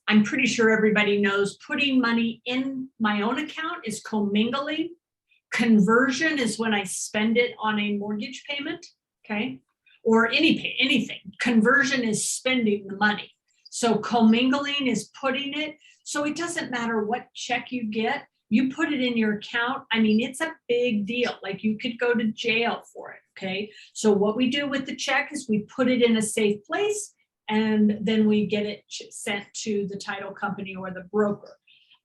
I'm pretty sure everybody knows putting money in my own account is commingling. Conversion is when I spend it on a mortgage payment, okay? Or anything. Conversion is spending the money. So commingling is putting it. So it doesn't matter what check you get, you put it in your account. I mean, it's a big deal. Like you could go to jail for it, okay? So what we do with the check is we put it in a safe place and then we get it sent to the title company or the broker.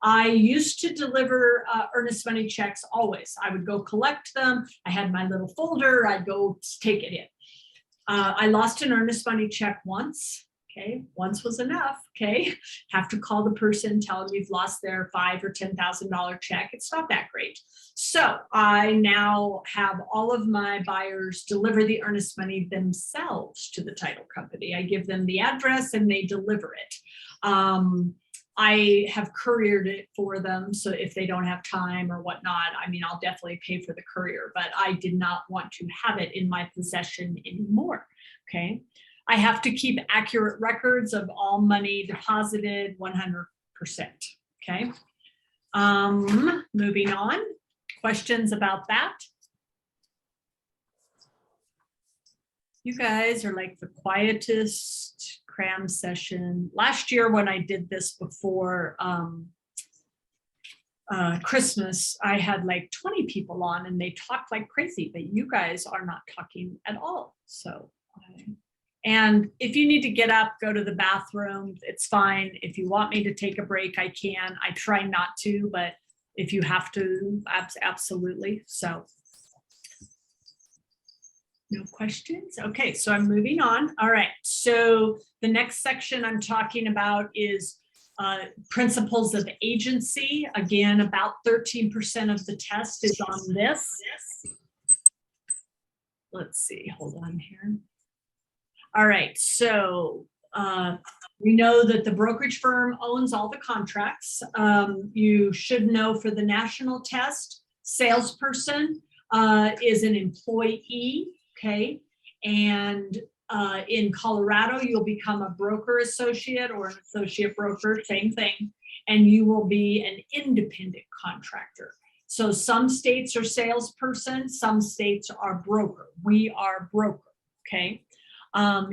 I used to deliver earnest money checks always. I would go collect them. I had my little folder. I'd go take it in. I lost an earnest money check once. Okay, once was enough. Okay, have to call the person, tell them you've lost their $5,000 or $10,000 check. It's not that great. So I now have all of my buyers deliver the earnest money themselves to the title company. I give them the address and they deliver it. I have couriered it for them. So if they don't have time or whatnot, I mean, I'll definitely pay for the courier, but I did not want to have it in my possession anymore. Okay. I have to keep accurate records of all money deposited 100%. Okay. Moving on. Questions about that? You guys are like the quietest CRAM session. Last year when I did this before Christmas, I had like 20 people on and they talked like crazy, but you guys are not talking at all. So, and if you need to get up, go to the bathroom, it's fine. If you want me to take a break, I can. I try not to, but if you have to, absolutely. So. No questions? Okay, so I'm moving on. All right, so the next section I'm talking about is principles of agency. Again, about 13% of the test is on this. Let's see, hold on here. All right, so we know that the brokerage firm owns all the contracts. You should know for the national test, salesperson is an employee. Okay, and in Colorado, you'll become a broker associate or an associate broker, same thing, and you will be an independent contractor. So some states are salesperson, some states are broker. We are broker, okay?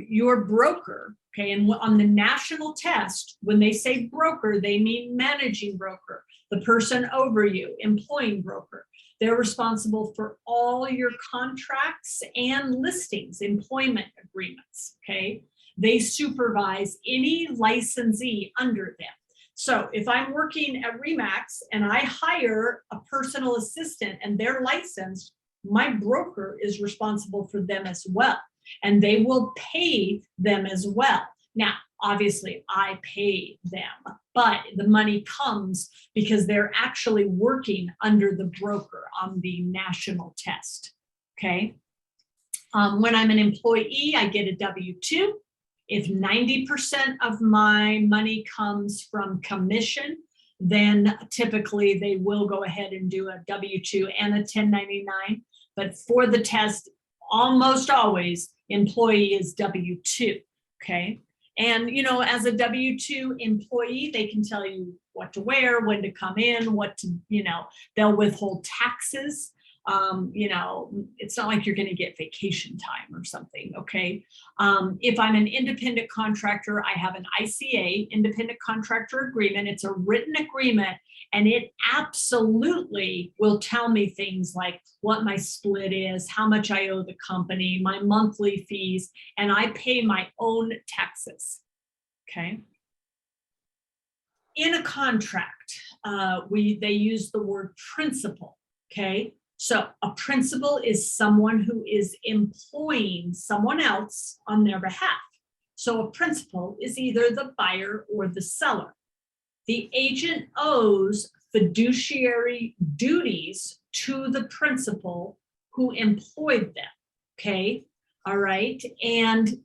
Your broker, okay, and on the national test, when they say broker, they mean managing broker, the person over you, employing broker. They're responsible for all your contracts and listings, employment agreements, okay? They supervise any licensee under them. So if I'm working at RE/MAX and I hire a personal assistant and they're licensed, my broker is responsible for them as well. And they will pay them as well. Now, obviously I pay them, but the money comes because they're actually working under the broker on the national test, okay? When I'm an employee, I get a W-2. If 90% of my money comes from commission, then typically they will go ahead and do a W-2 and a 1099. But for the test, almost always, employee is W-2, okay? And, you know, as a W-2 employee, they can tell you what to wear, when to come in, what to, you know, they'll withhold taxes. You know, it's not like you're going to get vacation time or something, okay? If I'm an independent contractor, I have an ICA, independent contractor agreement. It's a written agreement, and it absolutely will tell me things like what my split is, how much I owe the company, my monthly fees, and I pay my own taxes, okay? In a contract, they use the word principal, okay? So a principal is someone who is employing someone else on their behalf. So a principal is either the buyer or the seller. The agent owes fiduciary duties to the principal who employed them, okay? All right, and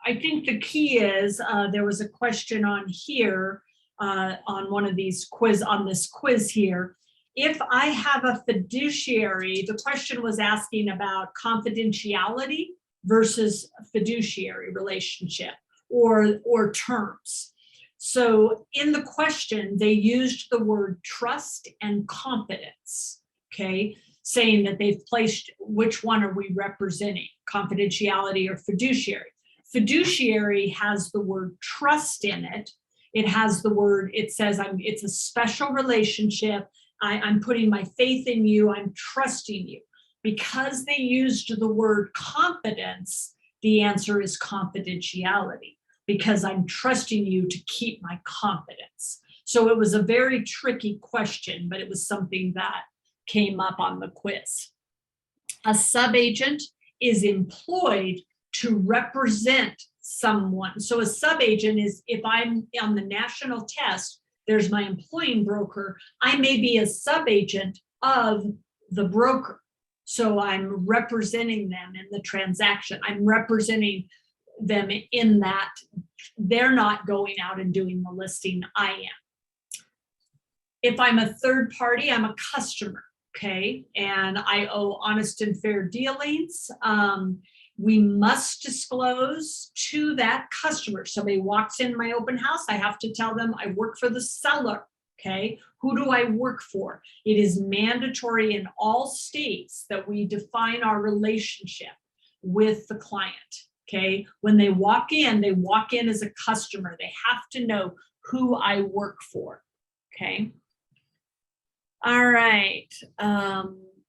I think the key is, there was a question on here, on one of these on this quiz here. If I have a fiduciary, the question was asking about confidentiality versus fiduciary relationship or terms. So in the question, they used the word trust and confidence, okay? saying that they've placed, which one are we representing, confidentiality or fiduciary? Fiduciary has the word trust in it. It has the word, it says it's a special relationship. I'm putting my faith in you. I'm trusting you. Because they used the word confidence, the answer is confidentiality, because I'm trusting you to keep my confidence. So it was a very tricky question, but it was something that came up on the quiz. A subagent is employed to represent someone. So a subagent is, if I'm on the national test, there's my employing broker, I may be a subagent of the broker. So I'm representing them in the transaction. I'm representing them in that they're not going out and doing the listing, I am. If I'm a third party, I'm a customer, okay? And I owe honest and fair dealings. We must disclose to that customer. Somebody walks in my open house, I have to tell them I work for the seller, okay? Who do I work for? It is mandatory in all states that we define our relationship with the client, okay? When they walk in as a customer. They have to know who I work for, okay? All right,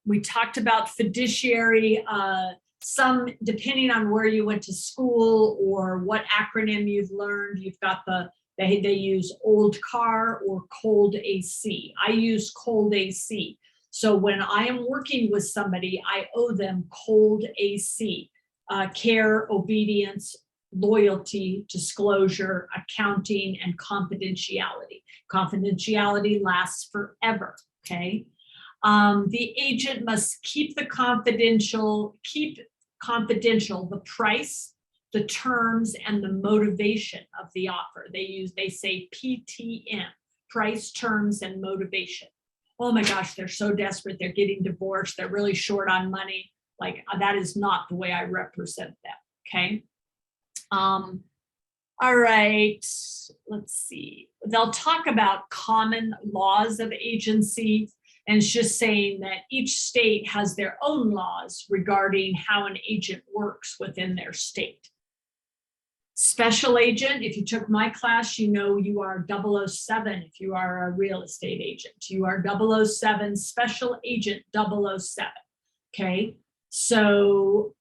we talked about fiduciary. Some, depending on where you went to school or what acronym you've learned, you've got they use old car or cold AC. I use cold AC. So when I am working with somebody, I owe them cold AC, care, obedience, loyalty, disclosure, accounting, and confidentiality. Confidentiality lasts forever, okay? The agent must keep confidential the price, the terms, and the motivation of the offer. They say PTM, price, terms, and motivation. Oh my gosh, they're so desperate. They're getting divorced. They're really short on money. Like, that is not the way I represent them, okay? All right, let's see. They'll talk about common laws of agency. And it's just saying that each state has their own laws regarding how an agent works within their state. Special agent, if you took my class, you know you are 007 if you are a real estate agent. You are 007, special agent 007, okay? So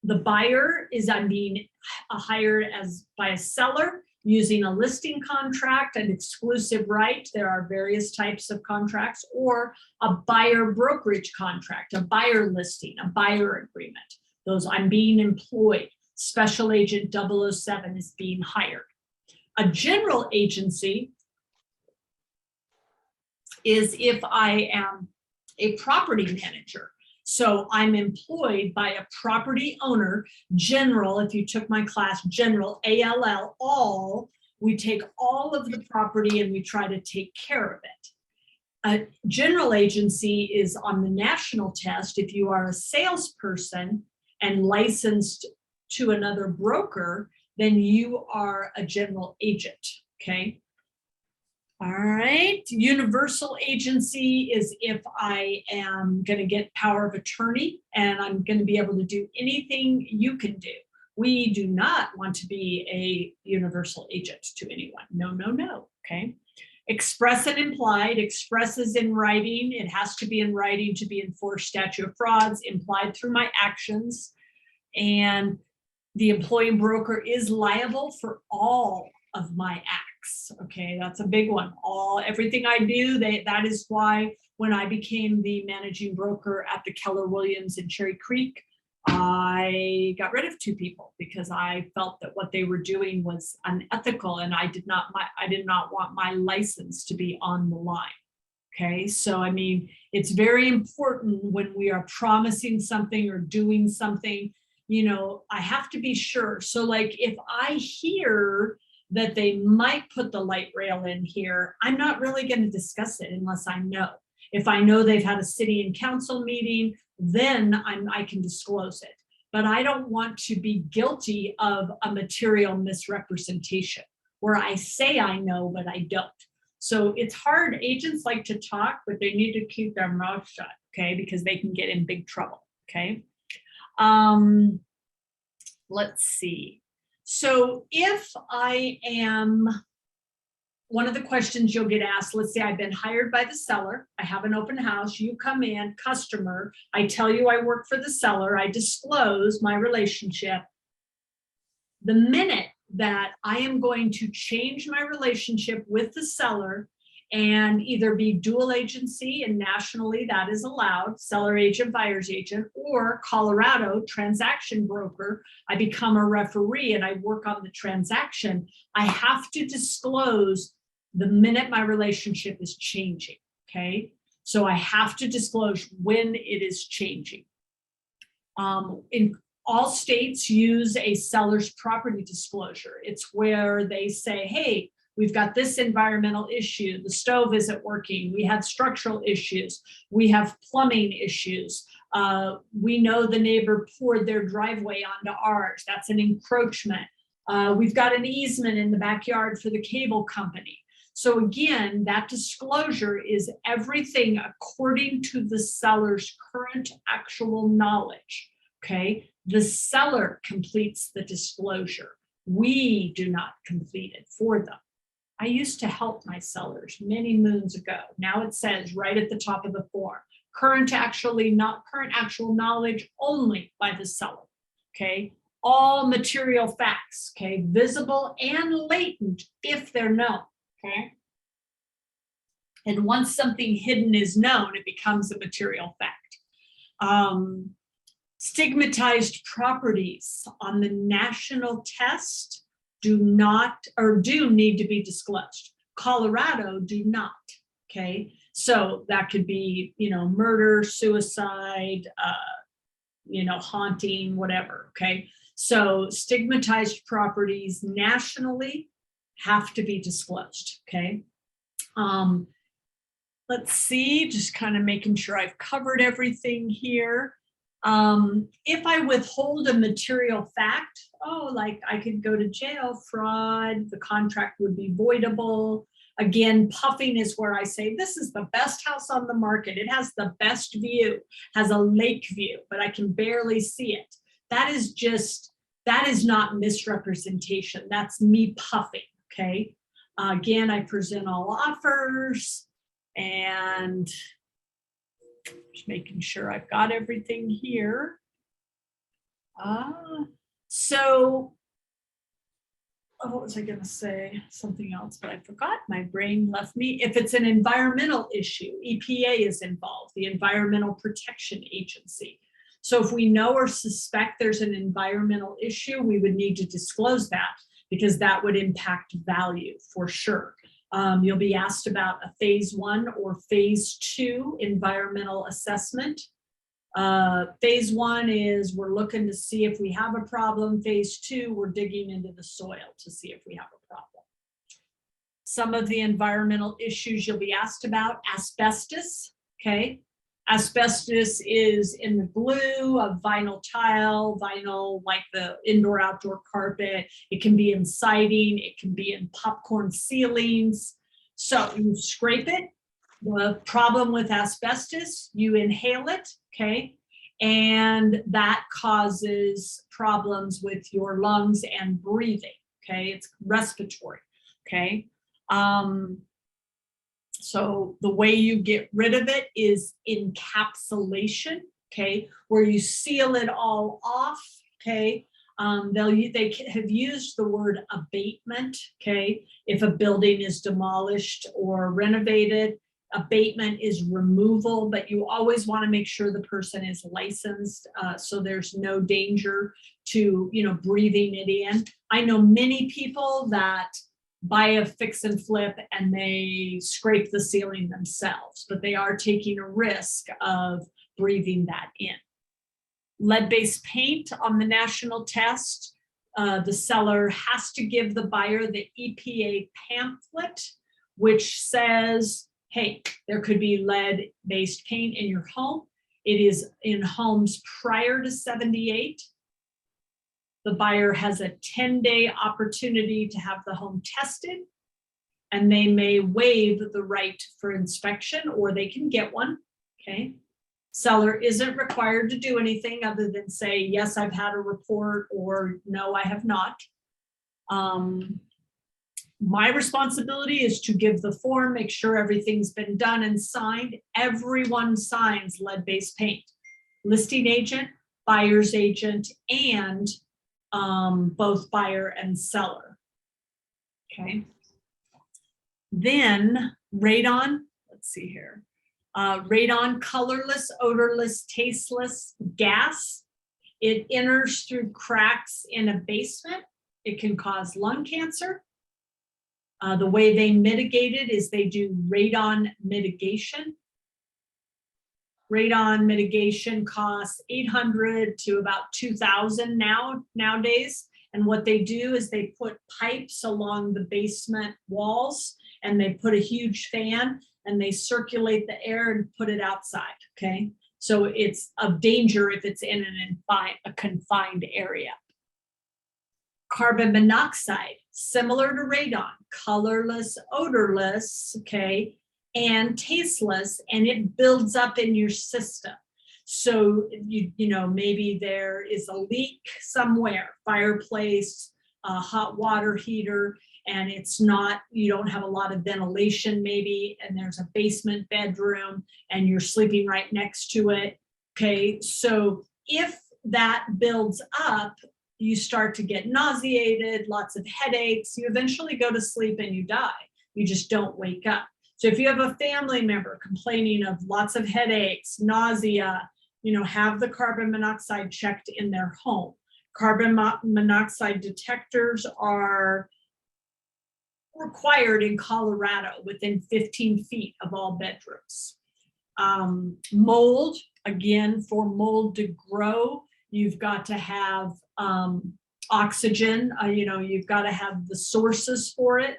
the buyer is, I'm being hired as by a seller using a listing contract, an exclusive right. There are various types of contracts, or a buyer brokerage contract, a buyer listing, a buyer agreement. Those, I'm being employed. Special agent 007 is being hired. A general agency is if I am a property manager. So I'm employed by a property owner. General, if you took my class, general, ALL, all, we take all of the property and we try to take care of it. A general agency is on the national test. If you are a salesperson and licensed to another broker, then you are a general agent, okay? All right, universal agency is if I am going to get power of attorney and I'm going to be able to do anything you can do. We do not want to be a universal agent to anyone. No, no, no, okay? Express and implied. Express is in writing. It has to be in writing to be enforced statute of frauds, implied through my actions. And the employing broker is liable for all of my acts. Okay, that's a big one. Everything I do, that is why when I became the managing broker at the Keller Williams in Cherry Creek, I got rid of 2 people because I felt that what they were doing was unethical, and I did not want my license to be on the line. Okay, so I mean, it's very important when we are promising something or doing something, you know, I have to be sure. So like if I hear that they might put the light rail in here, I'm not really going to discuss it unless I know. If I know they've had a city and council meeting, then I can disclose it. But I don't want to be guilty of a material misrepresentation where I say I know, but I don't. So it's hard. Agents like to talk, but they need to keep their mouth shut, okay, because they can get in big trouble, okay? Let's see. So if I am, one of the questions you'll get asked, let's say I've been hired by the seller, I have an open house, you come in, customer, I tell you I work for the seller, I disclose my relationship. The minute that I am going to change my relationship with the seller and either be dual agency, and nationally that is allowed, seller agent, buyer's agent, or Colorado transaction broker, I become a referee and I work on the transaction, I have to disclose the minute my relationship is changing, okay? So I have to disclose when it is changing. In all states use a seller's property disclosure. It's where they say, hey, we've got this environmental issue, the stove isn't working, we had structural issues, we have plumbing issues, we know the neighbor poured their driveway onto ours, that's an encroachment. We've got an easement in the backyard for the cable company. So again, that disclosure is everything according to the seller's current actual knowledge, okay? The seller completes the disclosure. We do not complete it for them. I used to help my sellers many moons ago. Now it says right at the top of the form, current actual knowledge only by the seller, okay? All material facts, okay? Visible and latent if they're known, okay? And once something hidden is known, it becomes a material fact. Stigmatized properties on the national test do not, or do need to be disclosed. Colorado do not, okay? So that could be, murder, suicide, haunting, whatever, okay? So stigmatized properties nationally have to be disclosed, okay? Let's see, just kind of making sure I've covered everything here. If I withhold a material fact, like I could go to jail, fraud, the contract would be voidable. Again, puffing is where I say, this is the best house on the market. It has the best view, has a lake view, but I can barely see it. That is not misrepresentation. That's me puffing, okay? Again, I present all offers and just making sure I've got everything here. What was I going to say? Something else, but I forgot. My brain left me. If it's an environmental issue, EPA is involved, the Environmental Protection Agency. So if we know or suspect there's an environmental issue, we would need to disclose that because that would impact value for sure. You'll be asked about a phase 1 or phase 2 environmental assessment. Phase 1 is we're looking to see if we have a problem. Phase 2, we're digging into the soil to see if we have a problem. Some of the environmental issues you'll be asked about, asbestos, okay? Asbestos is in the glue of vinyl tile, vinyl like the indoor-outdoor carpet. It can be in siding, it can be in popcorn ceilings. So you scrape it. The problem with asbestos, you inhale it, okay? And that causes problems with your lungs and breathing, okay? It's respiratory, okay? So the way you get rid of it is encapsulation, okay? Where you seal it all off, okay? They have used the word abatement, okay? If a building is demolished or renovated, abatement is removal, but you always want to make sure the person is licensed so there's no danger to, breathing it in. I know many people that buy a fix and flip and they scrape the ceiling themselves, but they are taking a risk of breathing that in. Lead-based paint on the national test, the seller has to give the buyer the EPA pamphlet, which says, hey, there could be lead-based paint in your home. It is in homes prior to 78. The buyer has a 10-day opportunity to have the home tested, and they may waive the right for inspection or they can get one, okay? Seller isn't required to do anything other than say, yes, I've had a report, or no, I have not. My responsibility is to give the form, make sure everything's been done and signed. Everyone signs lead-based paint. Listing agent, buyer's agent, and both buyer and seller. Okay. Then radon, let's see here. Radon, colorless, odorless, tasteless gas. It enters through cracks in a basement. It can cause lung cancer. The way they mitigate it is they do radon mitigation. Radon mitigation costs $800 to about $2,000 nowadays. And what they do is they put pipes along the basement walls, and they put a huge fan, and they circulate the air and put it outside. Okay, so it's of danger if it's in a confined area. Carbon monoxide, similar to radon, colorless, odorless, okay, and tasteless, and it builds up in your system. So you know, maybe there is a leak somewhere, fireplace, a hot water heater, and it's not, you don't have a lot of ventilation maybe, and there's a basement bedroom and you're sleeping right next to it. Okay, so if that builds up, you start to get nauseated, lots of headaches, you eventually go to sleep and you die. You just don't wake up. So if you have a family member complaining of lots of headaches, nausea, you know, have the carbon monoxide checked in their home. Carbon monoxide detectors are required in Colorado within 15 feet of all bedrooms. Mold, again, for mold to grow, you've got to have oxygen, you know, you've got to have the sources for it.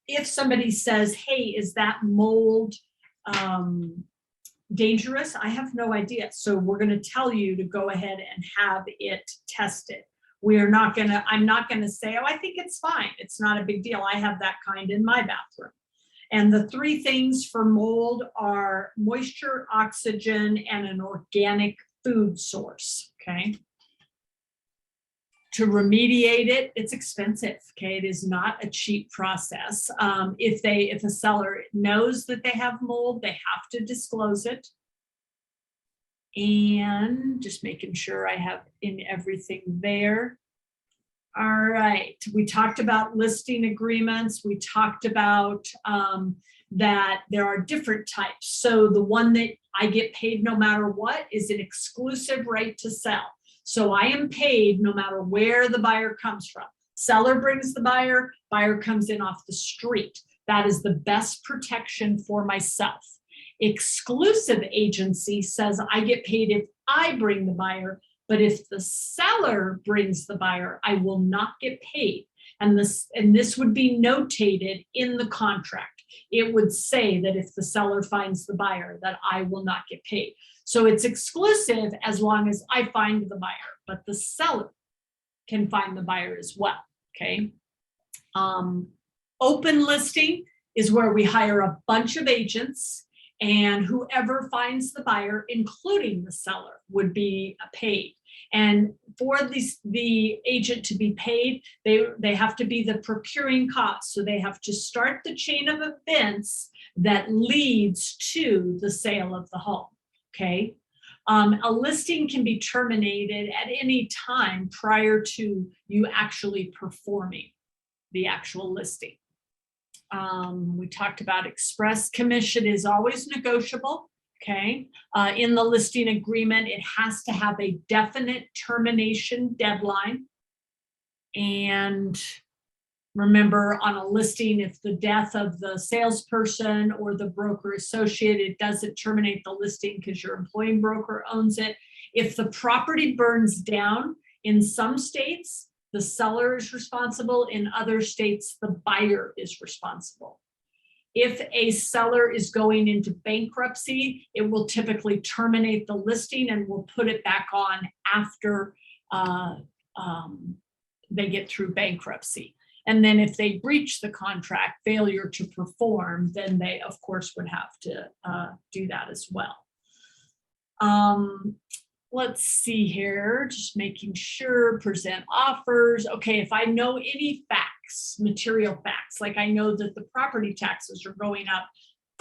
If somebody says, hey, is that mold dangerous? I have no idea. So we're going to tell you to go ahead and have it tested. We're not going to, I'm not going to say, oh, I think it's fine. It's not a big deal. I have that kind in my bathroom. And the three things for mold are moisture, oxygen, and an organic food source, okay? To remediate it, it's expensive, okay? It is not a cheap process. If a seller knows that they have mold, they have to disclose it. And just making sure I have in everything there. All right, we talked about listing agreements. We talked about that there are different types. So the one that I get paid no matter what is an exclusive right to sell. So I am paid no matter where the buyer comes from. Seller brings the buyer, buyer comes in off the street. That is the best protection for myself. Exclusive agency says I get paid if I bring the buyer, but if the seller brings the buyer, I will not get paid. And this would be notated in the contract. It would say that if the seller finds the buyer, that I will not get paid. So it's exclusive as long as I find the buyer, but the seller can find the buyer as well, okay? Open listing is where we hire a bunch of agents, and whoever finds the buyer, including the seller, would be paid. And for the agent to be paid, they have to be the procuring cost. So they have to start the chain of events that leads to the sale of the home, okay? A listing can be terminated at any time prior to you actually performing the actual listing. We talked about express commission is always negotiable, okay? In the listing agreement, it has to have a definite termination deadline. And remember, on a listing, if the death of the salesperson or the broker associated doesn't terminate the listing because your employing broker owns it. If the property burns down, in some states, the seller is responsible. In other states, the buyer is responsible. If a seller is going into bankruptcy, it will typically terminate the listing and will put it back on after they get through bankruptcy. And then if they breach the contract, failure to perform, then they, of course, would have to do that as well. Let's see here, just making sure, present offers. Okay, if I know any facts, material facts, like I know that the property taxes are going up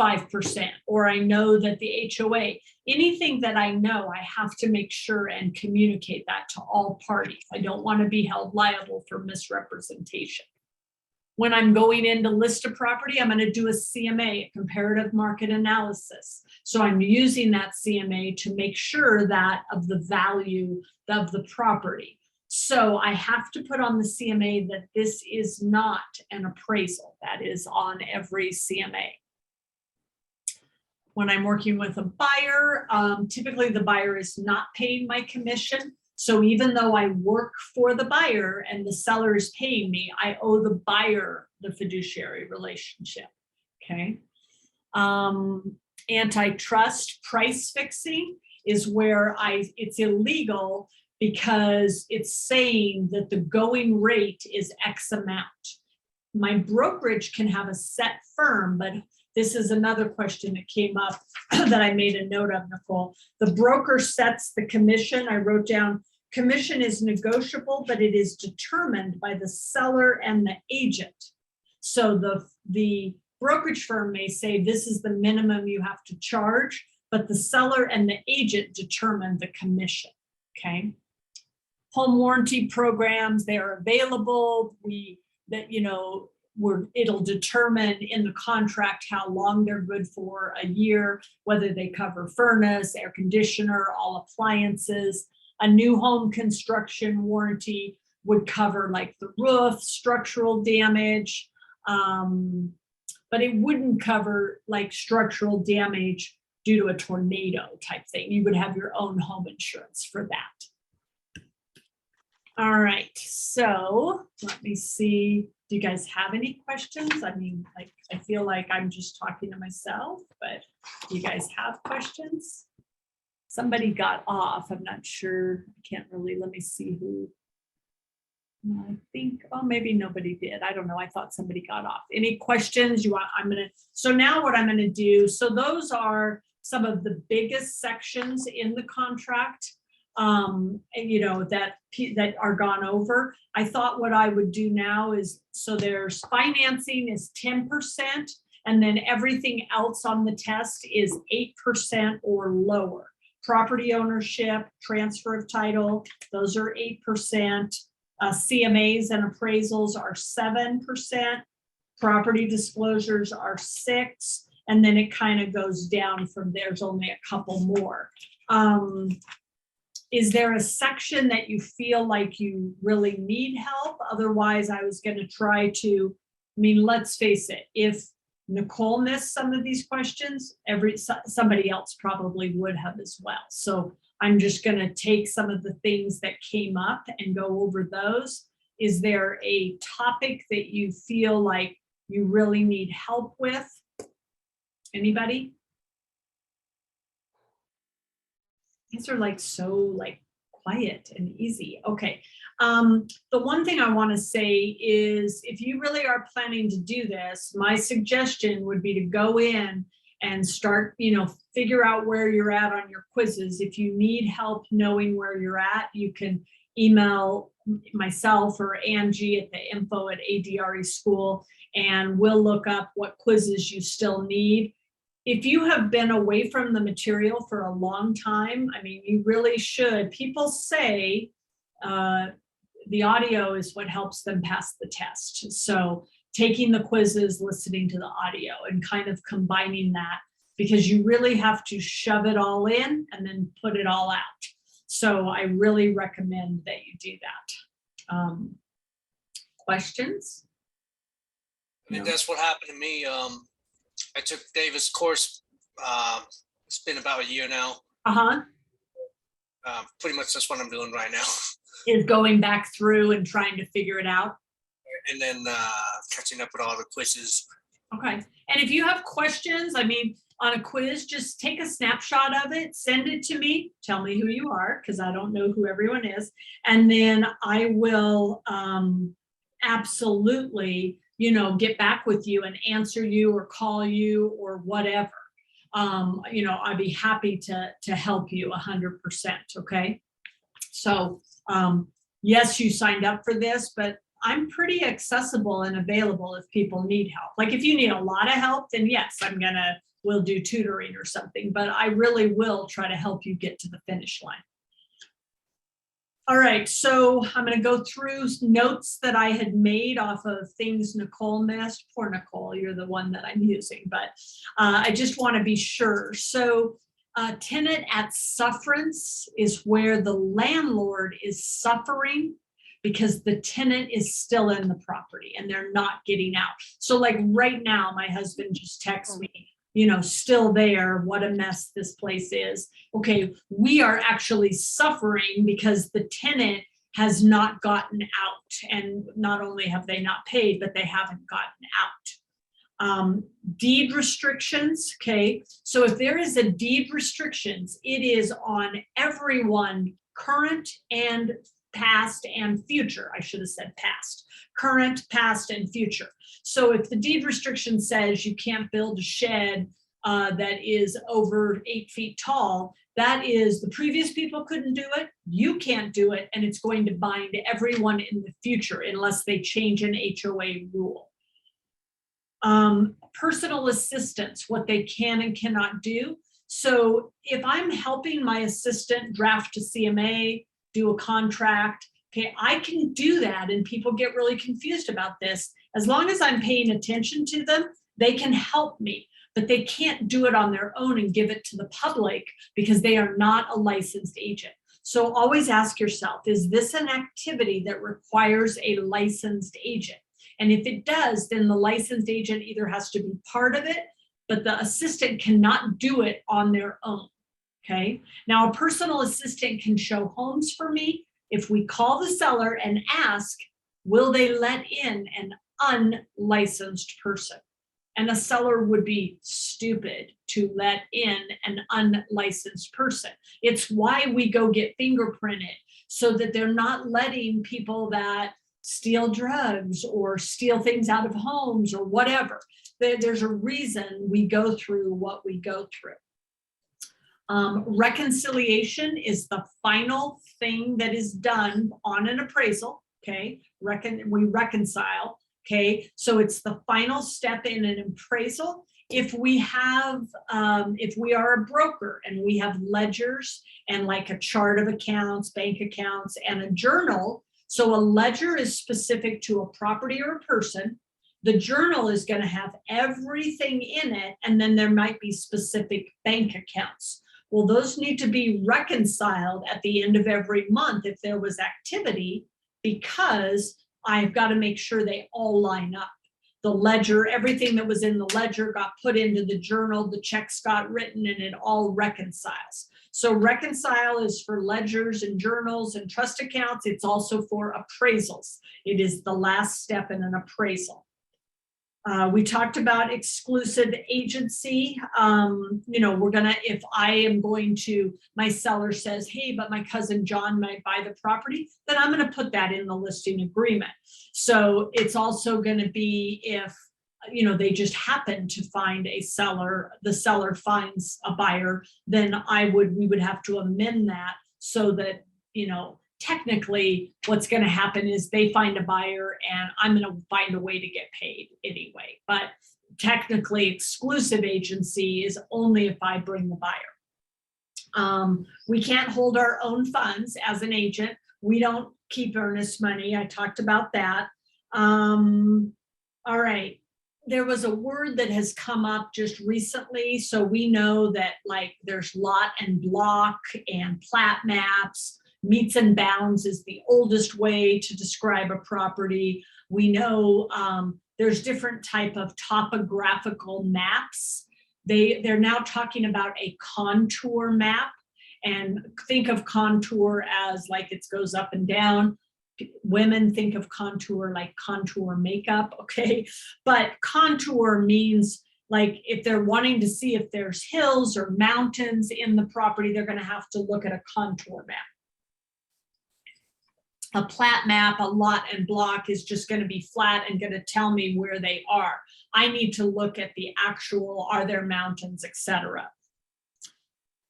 5%, or I know that the HOA, anything that I know, I have to make sure and communicate that to all parties. I don't want to be held liable for misrepresentation. When I'm going in to list a property, I'm going to do a CMA, a comparative market analysis. So I'm using that CMA to make sure that of the value of the property. So I have to put on the CMA that this is not an appraisal. That is on every CMA. When I'm working with a buyer, typically the buyer is not paying my commission. So even though I work for the buyer and the seller is paying me, I owe the buyer the fiduciary relationship, okay? Antitrust price fixing is where it's illegal because it's saying that the going rate is X amount. My brokerage can have a set firm, but this is another question that came up that I made a note of, Nicole. The broker sets the commission. I wrote down, commission is negotiable, but it is determined by the seller and the agent. So the brokerage firm may say this is the minimum you have to charge, but the seller and the agent determine the commission, okay? Home warranty programs, they are available. It'll determine in the contract how long they're good for, a year, whether they cover furnace, air conditioner, all appliances. A new home construction warranty would cover like the roof, structural damage, but it wouldn't cover like structural damage due to a tornado type thing. You would have your own home insurance for that. All right, so let me see. Do you guys have any questions? I mean, like, I feel like I'm just talking to myself, but do you guys have questions? Somebody got off. I'm not sure. I can't really, let me see who. I think, oh, maybe nobody did. I don't know. I thought somebody got off. Any questions you want? So now what I'm going to do, so those are some of the biggest sections in the contract. That are gone over. I thought what I would do now is, so there's financing is 10%, and then everything else on the test is 8% or lower. Property ownership, transfer of title, those are 8%. CMAs and appraisals are 7%. Property disclosures are 6%, and then it kind of goes down from there. There's only a couple more. Is there a section that you feel like you really need help? Otherwise, I was going to try to, let's face it, if Nicole missed some of these questions, somebody else probably would have as well. So I'm just going to take some of the things that came up and go over those. Is there a topic that you feel like you really need help with? Anybody? These are like so quiet and easy. Okay. The one thing I want to say is if you really are planning to do this, my suggestion would be to go in and start, figure out where you're at on your quizzes. If you need help knowing where you're at, you can email myself or Angie at the info@ADRE school, and we'll look up what quizzes you still need. If you have been away from the material for a long time, you really should. People say the audio is what helps them pass the test. So taking the quizzes, listening to the audio, and kind of combining that, because you really have to shove it all in and then put it all out. So I really recommend that you do that. Questions?
I think that's what happened to me. I took David's course. It's been about a year now. Pretty much that's what I'm doing right now.
Is going back through and trying to figure it out.
And then catching up with all the quizzes.
Okay. And if you have questions, on a quiz, just take a snapshot of it, send it to me, tell me who you are, because I don't know who everyone is. And then I will absolutely, get back with you and answer you or call you or whatever. I'd be happy to help you 100%. Okay. So, yes, you signed up for this, but I'm pretty accessible and available if people need help. Like if you need a lot of help, then yes, we'll do tutoring or something, but I really will try to help you get to the finish line. All right, so I'm going to go through notes that I had made off of things Nicole missed. Poor Nicole, you're the one that I'm using, but I just want to be sure. So tenant at sufferance is where the landlord is suffering because the tenant is still in the property and they're not getting out. So like right now, my husband just texted me, still there, what a mess this place is. Okay, we are actually suffering because the tenant has not gotten out. And not only have they not paid, but they haven't gotten out. Deed restrictions, okay. So if there is a deed restrictions, it is on everyone, current and past and future. I should have said past, current, past, and future. So if the deed restriction says you can't build a shed that is over 8 feet tall, that is the previous people couldn't do it, you can't do it, and it's going to bind everyone in the future unless they change an HOA rule. Personal assistance, what they can and cannot do. So if I'm helping my assistant draft a CMA, do a contract, okay, I can do that, and people get really confused about this. As long as I'm paying attention to them, they can help me, but they can't do it on their own and give it to the public because they are not a licensed agent. So always ask yourself, is this an activity that requires a licensed agent? And if it does, then the licensed agent either has to be part of it, but the assistant cannot do it on their own. Okay. Now, a personal assistant can show homes for me if we call the seller and ask, will they let in an unlicensed person? And a seller would be stupid to let in an unlicensed person. It's why we go get fingerprinted, so that they're not letting people that steal drugs or steal things out of homes or whatever. There's a reason we go through what we go through. Reconciliation is the final thing that is done on an appraisal. Okay, we reconcile. Okay, so it's the final step in an appraisal. If we are a broker and we have ledgers and like a chart of accounts, bank accounts, and a journal. So a ledger is specific to a property or a person. The journal is going to have everything in it, and then there might be specific bank accounts. Well, those need to be reconciled at the end of every month if there was activity, because I've got to make sure they all line up. The ledger, everything that was in the ledger got put into the journal, the checks got written, and it all reconciles. So reconcile is for ledgers and journals and trust accounts. It's also for appraisals. It is the last step in an appraisal. We talked about exclusive agency. If I am going to, my seller says, hey, but my cousin John might buy the property, then I'm going to put that in the listing agreement. So it's also going to be if, they just happen to find a seller, the seller finds a buyer, then we would have to amend that so that, technically what's going to happen is they find a buyer and I'm going to find a way to get paid anyway. But technically exclusive agency is only if I bring the buyer. We can't hold our own funds as an agent. We don't keep earnest money. I talked about that. All right. There was a word that has come up just recently. So we know that like there's lot and block and plat maps. Meets and bounds is the oldest way to describe a property. We know there's different type of topographical maps. They're now talking about a contour map, and think of contour as like it goes up and down. Women think of contour like contour makeup, okay? But contour means like if they're wanting to see if there's hills or mountains in the property, they're going to have to look at a contour map. a plat map, a lot and block is just going to be flat and going to tell me where they are. I need to look at the actual, are there mountains, etc.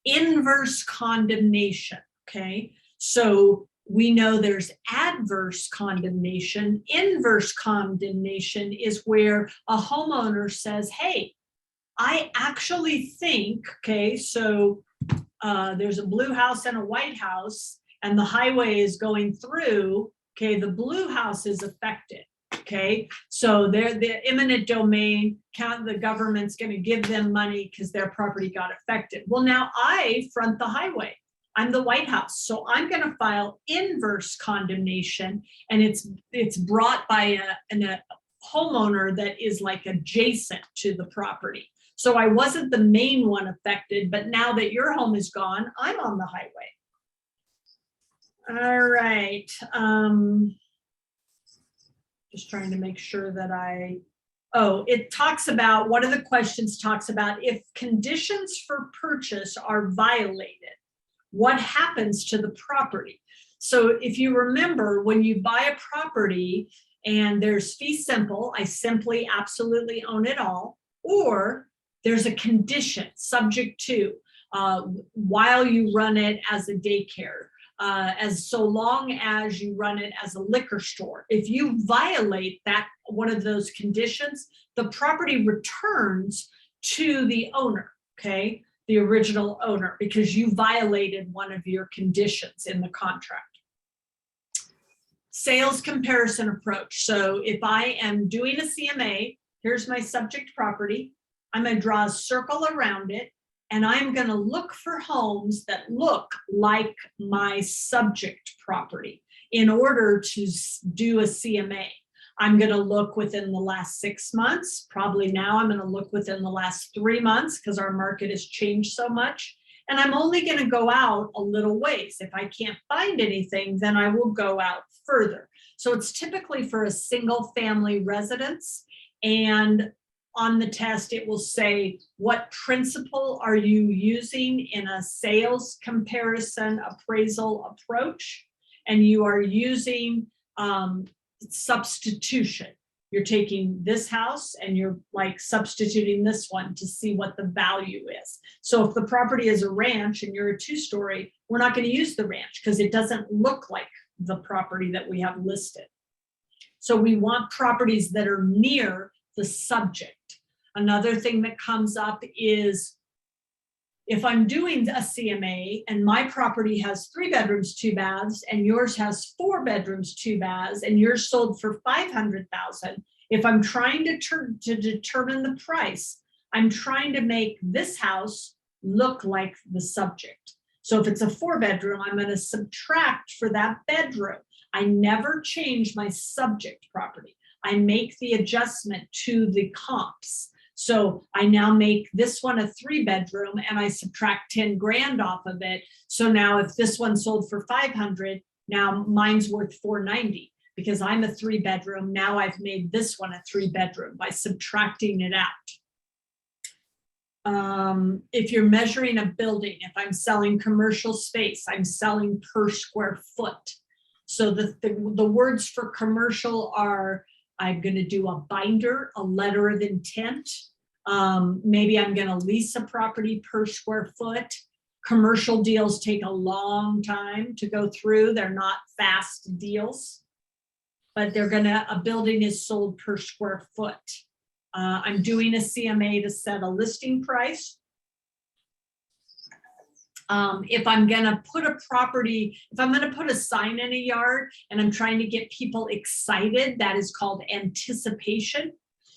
Inverse condemnation, okay? So we know there's adverse condemnation. Inverse condemnation is where a homeowner says, hey, I actually think, okay, so there's a blue house and a white house, and the highway is going through, okay, the blue house is affected, okay? So they're the eminent domain, the government's gonna give them money because their property got affected. Well, now I front the highway. I'm the White House, so I'm gonna file inverse condemnation, and it's brought by a homeowner that is like adjacent to the property. So I wasn't the main one affected, but now that your home is gone, I'm on the highway. All right. Just trying to make sure that it talks about, one of the questions talks about if conditions for purchase are violated, what happens to the property? So if you remember, when you buy a property and there's fee simple, I simply absolutely own it all, or there's a condition subject to while you run it as a daycare, as so long as you run it as a liquor store. If you violate that, one of those conditions, the property returns to the owner, okay? The original owner, because you violated one of your conditions in the contract. Sales comparison approach. So if I am doing a CMA, here's my subject property, I'm going to draw a circle around it, and I'm going to look for homes that look like my subject property in order to do a CMA. I'm going to look within the last 6 months. Probably now I'm going to look within the last 3 months because our market has changed so much. And I'm only going to go out a little ways. If I can't find anything, then I will go out further. So it's typically for a single family residence. And on the test, it will say, what principle are you using in a sales comparison appraisal approach? And you are using substitution. You're taking this house and you're like substituting this one to see what the value is. So if the property is a ranch and you're a 2-story, we're not going to use the ranch because it doesn't look like the property that we have listed. So we want properties that are near the subject. Another thing that comes up is if I'm doing a CMA and my property has 3 bedrooms, 2 baths, and yours has 4 bedrooms, 2 baths, and yours sold for $500,000, if I'm trying to determine the price, I'm trying to make this house look like the subject. So if it's a 4-bedroom, I'm going to subtract for that bedroom. I never change my subject property. I make the adjustment to the comps. So I now make this one a 3-bedroom and I subtract 10 grand off of it. So now if this one sold for 500, now mine's worth 490 because I'm a 3-bedroom. Now I've made this one a 3-bedroom by subtracting it out. If you're measuring a building, if I'm selling commercial space, I'm selling per square foot. So the words for commercial are, I'm going to do a binder, a letter of intent. Maybe I'm going to lease a property per square foot. Commercial deals take a long time to go through. They're not fast deals, but a building is sold per square foot. I'm doing a CMA to set a listing price. If I'm going to put a property, if I'm going to put a sign in a yard and I'm trying to get people excited, that is called anticipation.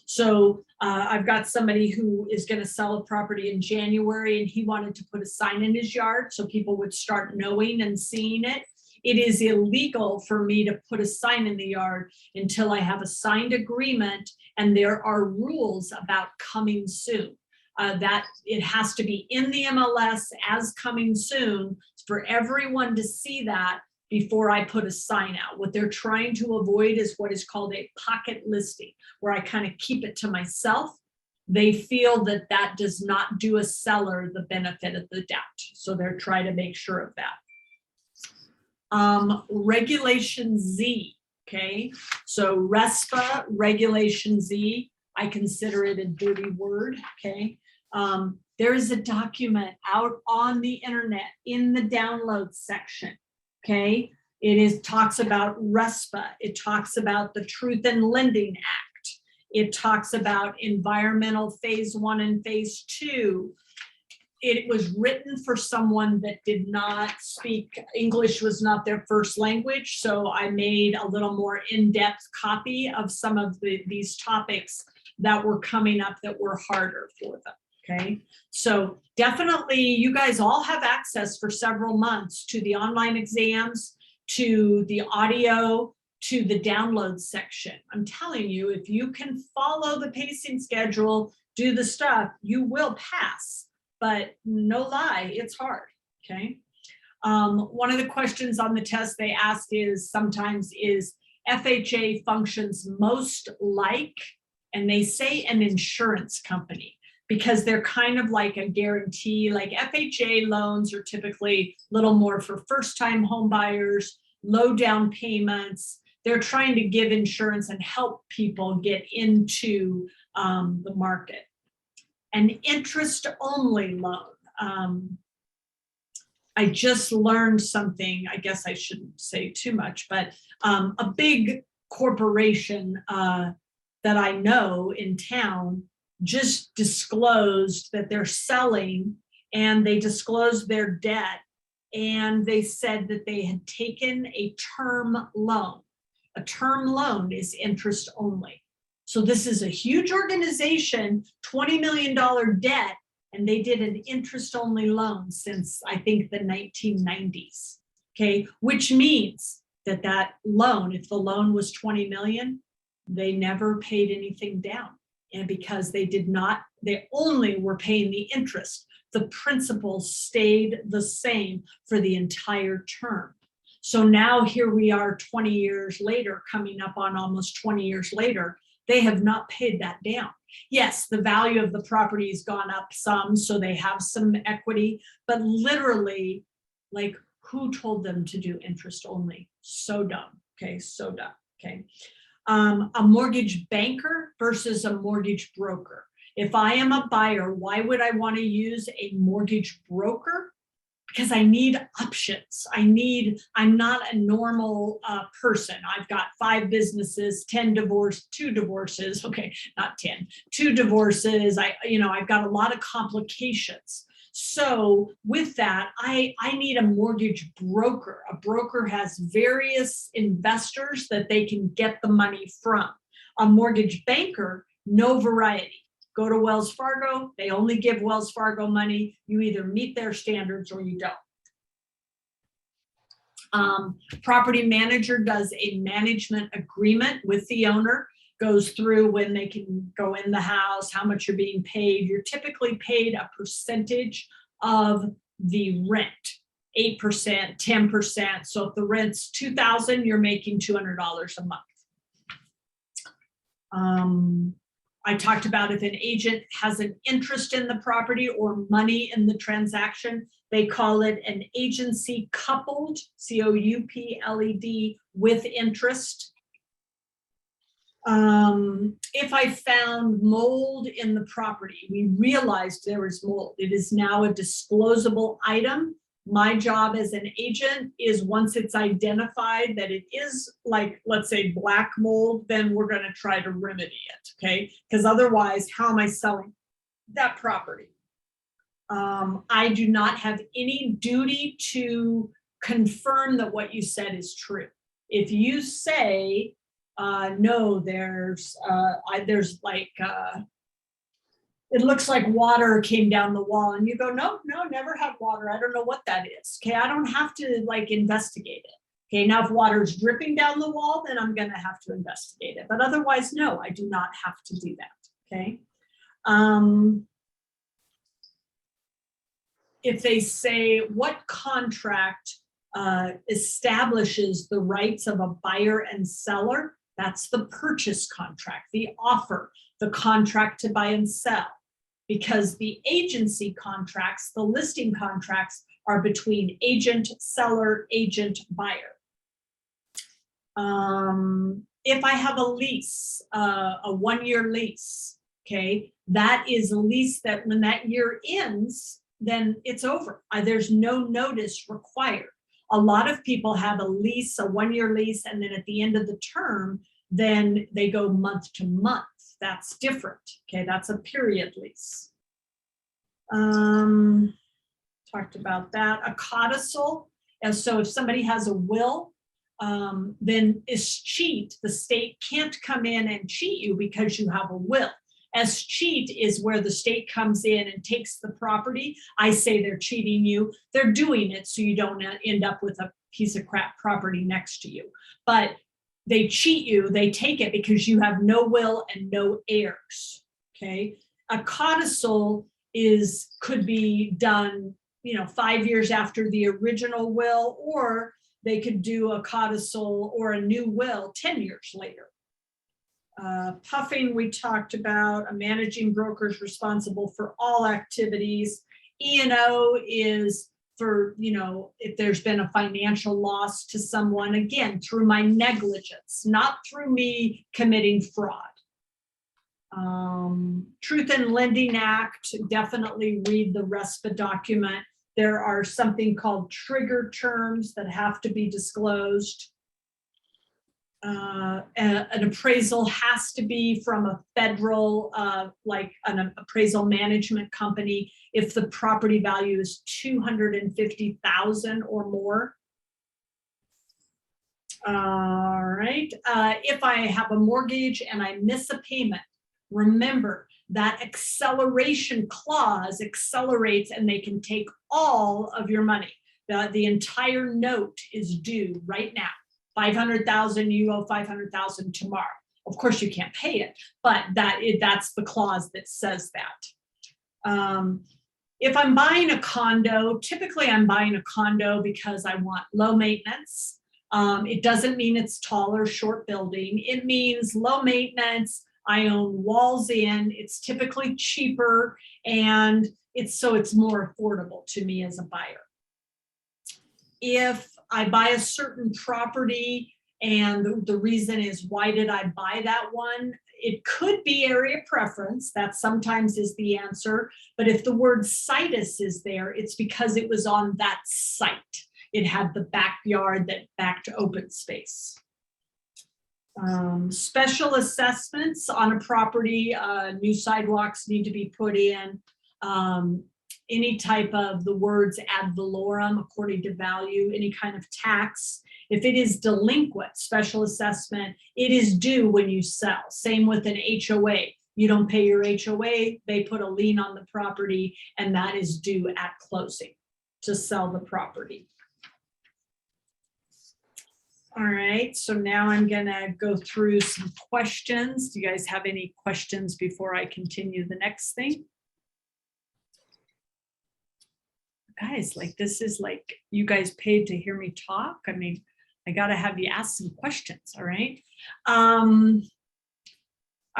So I've got somebody who is going to sell a property in January and he wanted to put a sign in his yard so people would start knowing and seeing it. It is illegal for me to put a sign in the yard until I have a signed agreement and there are rules about coming soon. That it has to be in the MLS as coming soon for everyone to see that before I put a sign out. What they're trying to avoid is what is called a pocket listing, where I kind of keep it to myself. They feel that that does not do a seller the benefit of the doubt. So they're trying to make sure of that. Regulation Z, okay? So RESPA, Regulation Z, I consider it a dirty word, okay? There is a document out on the internet in the download section, okay? Talks about RESPA. It talks about the Truth in Lending Act. It talks about environmental phase 1 and phase 2. It was written for someone that did not speak English, was not their first language. So I made a little more in-depth copy of some of these topics that were coming up that were harder for them. Okay, so definitely you guys all have access for several months to the online exams, to the audio, to the download section. I'm telling you, if you can follow the pacing schedule, do the stuff, you will pass. But no lie, it's hard, okay? One of the questions on the test they asked is sometimes is FHA functions most like, and they say an insurance company, because they're kind of like a guarantee. Like FHA loans are typically a little more for first-time home buyers, low down payments. They're trying to give insurance and help people get into the market. An interest-only loan. I just learned something, I guess I shouldn't say too much, but a big corporation that I know in town just disclosed that they're selling, and they disclosed their debt, and they said that they had taken a term loan. A term loan is interest only. So this is a huge organization, $20 million debt, and they did an interest only loan since I think the 1990s, okay? Which means that that loan, if the loan was 20 million, they never paid anything down. And because they only were paying the interest, the principal stayed the same for the entire term. So now here we are 20 years later, coming up on almost 20 years later, they have not paid that down. Yes, the value of the property has gone up some, so they have some equity, but literally, like, who told them to do interest only? So dumb, okay, so dumb, okay. A mortgage banker versus a mortgage broker. If I am a buyer, why would I want to use a mortgage broker? Because I need options. I'm not a normal person. I've got 5 businesses, 2 divorces, okay, not 10, 2 divorces. I've got a lot of complications. So with that, I need a mortgage broker. A broker has various investors that they can get the money from. A mortgage banker, no variety. Go to Wells Fargo, they only give Wells Fargo money. You either meet their standards or you don't. Property manager does a management agreement with the owner, goes through when they can go in the house, how much you're being paid. You're typically paid a percentage of the rent, 8%, 10%. So if the rent's $2,000, you're making $200 a month. I talked about if an agent has an interest in the property or money in the transaction, they call it an agency coupled, COUPLED, with interest. If I found mold in the property, we realized there was mold. It is now a disclosable item. My job as an agent is, once it's identified that it is, like, let's say black mold, then we're going to try to remedy it, okay? Because otherwise, how am I selling that property? I do not have any duty to confirm that what you said is true. If you say, no, there's like, it looks like water came down the wall, and you go, no, never had water. I don't know what that is. Okay, I don't have to like investigate it. Okay, now if water is dripping down the wall, then I'm going to have to investigate it. But otherwise, no, I do not have to do that. Okay. If they say what contract establishes the rights of a buyer and seller, that's the purchase contract, the offer, the contract to buy and sell. Because the agency contracts, the listing contracts, are between agent, seller, agent, buyer. If I have a lease, a 1-year lease, okay, that is a lease that when that year ends, then it's over. There's no notice required. A lot of people have a lease, a 1-year lease, and then at the end of the term, then they go month to month. That's different. Okay, that's a period lease. Talked about that. A codicil. And so if somebody has a will, then escheat, the state can't come in and cheat you because you have a will. Escheat is where the state comes in and takes the property. I say they're cheating you. They're doing it so you don't end up with a piece of crap property next to you. But they cheat you, they take it because you have no will and no heirs, okay? A codicil could be done, 5 years after the original will, or they could do a codicil or a new will 10 years later. Puffing, we talked about. A managing broker is responsible for all activities. E&O is for, if there's been a financial loss to someone, again, through my negligence, not through me committing fraud. Truth in Lending Act, definitely read the RESPA document. There are something called trigger terms that have to be disclosed. An appraisal has to be from a federal, like an appraisal management company, if the property value is $250,000 or more. All right. If I have a mortgage and I miss a payment, remember that acceleration clause accelerates and they can take all of your money. The entire note is due right now. 500,000, you owe 500,000 tomorrow. Of course you can't pay it, but that's the clause that says that. If I'm buying a condo, typically I'm buying a condo because I want low maintenance. It doesn't mean it's tall or short building. It means low maintenance. I own walls in. It's typically cheaper, and it's more affordable to me as a buyer. If I buy a certain property and the reason is, why did I buy that one? It could be area preference. That sometimes is the answer. But if the word situs is there, it's because it was on that site. It had the backyard that backed open space. Special assessments on a property, new sidewalks need to be put in. Any type of the words ad valorem, according to value, any kind of tax. If it is delinquent, special assessment, it is due when you sell. Same with an HOA. You don't pay your HOA, they put a lien on the property, and that is due at closing to sell the property. All right, so now I'm gonna go through some questions. Do you guys have any questions before I continue the next thing? Guys, like, this is like, you guys paid to hear me talk. I mean, I gotta have you ask some questions, all right? All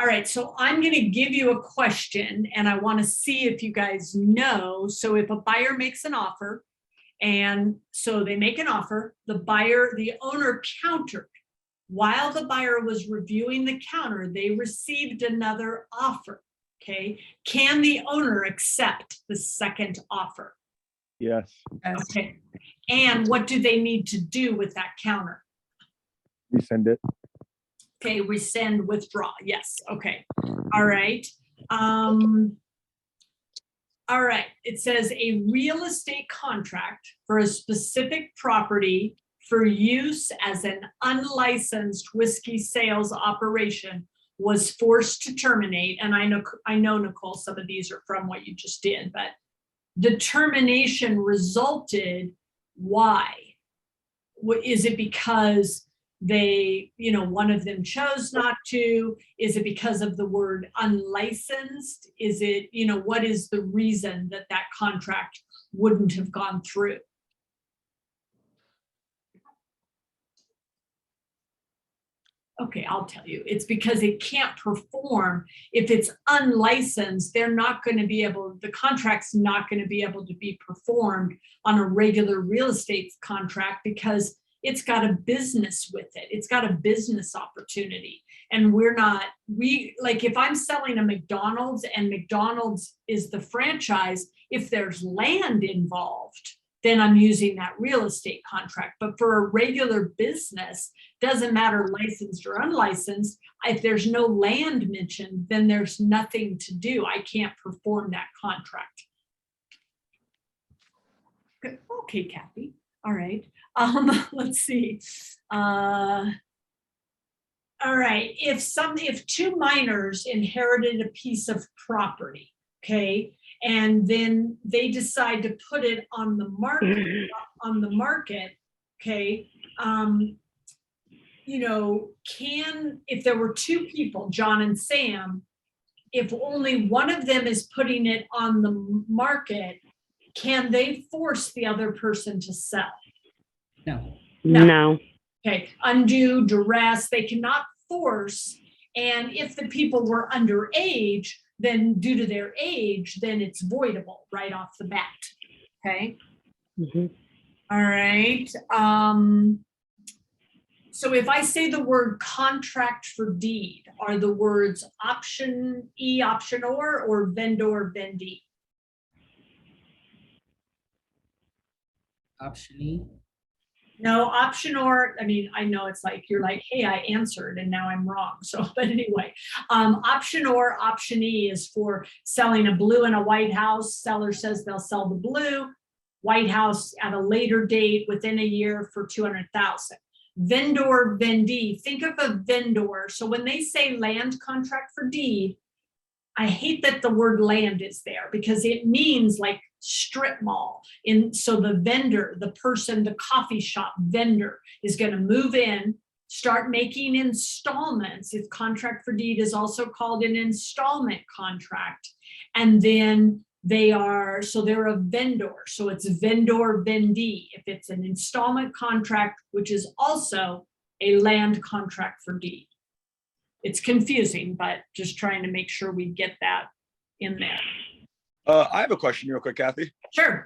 right, so I'm gonna give you a question and I wanna see if you guys know. So if a buyer makes an offer, and so they make an offer, the owner countered. While the buyer was reviewing the counter, they received another offer, okay? Can the owner accept the second offer?
Yes.
Okay, and what do they need to do with that counter?
Resend it.
Okay, rescind, withdraw, yes, okay, all right. All right, it says a real estate contract for a specific property for use as an unlicensed whiskey sales operation was forced to terminate. And I know, Nicole, some of these are from what you just did, but the termination resulted, why? Is it because they, one of them chose not to? Is it because of the word unlicensed? Is it, what is the reason that that contract wouldn't have gone through? Okay, I'll tell you. It's because it can't perform. If it's unlicensed, they're not going to be able, the contract's not going to be able to be performed on a regular real estate contract because it's got a business with it. It's got a business opportunity. And like if I'm selling a McDonald's and McDonald's is the franchise, if there's land involved, then I'm using that real estate contract. But for a regular business, doesn't matter licensed or unlicensed, if there's no land mentioned, then there's nothing to do. I can't perform that contract. Okay, Kathy. All right. Let's see. All right. If two minors inherited a piece of property, okay, and then they decide to put it on the market, okay, if there were two people, John and Sam, if only one of them is putting it on the market, can they force the other person to sell?
No.
No.
Okay, undue duress, they cannot force. And if the people were underage, then due to their age, then it's voidable right off the bat. Okay.
Mhm.
All right. So if I say the word contract for deed, are the words option E, option or vendor, vendee?
Option E.
No, option or, I mean, I know it's like, you're like, hey, I answered and now I'm wrong. So, but anyway, option or, option E is for selling a blue and a white house. Seller says they'll sell the blue, white house at a later date within a year for 200,000. Vendor, vendee, think of a vendor. So when they say land contract for deed, I hate that the word land is there because it means like strip mall. And so the vendor, the person, the coffee shop vendor is going to move in, start making installments. If contract for deed is also called an installment contract. And then they're a vendor. So it's vendor, vendee. If it's an installment contract, which is also a land contract for deed. It's confusing, but just trying to make sure we get that in there.
I have a question real quick, Kathy.
Sure.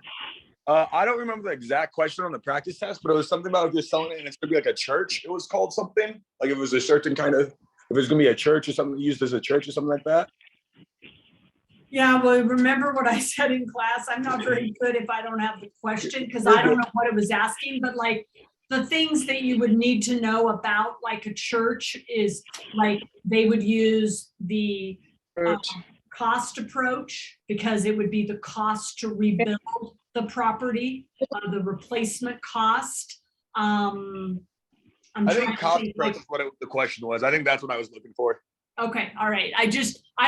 I don't remember the exact question on the practice test, but it was something about if you're selling it and it's gonna be like a church. It was called something, like it was a certain kind of, if it's gonna be a church or something used as a church or something like that.
Yeah, well, remember what I said in class? I'm not very good if I don't have the question because I don't know what it was asking, but like the things that you would need to know about like a church is like they would use the cost approach because it would be the cost to rebuild the property, the replacement cost.
I think cost approach is what the question was. I think that's what I was looking for.
Okay, all right. I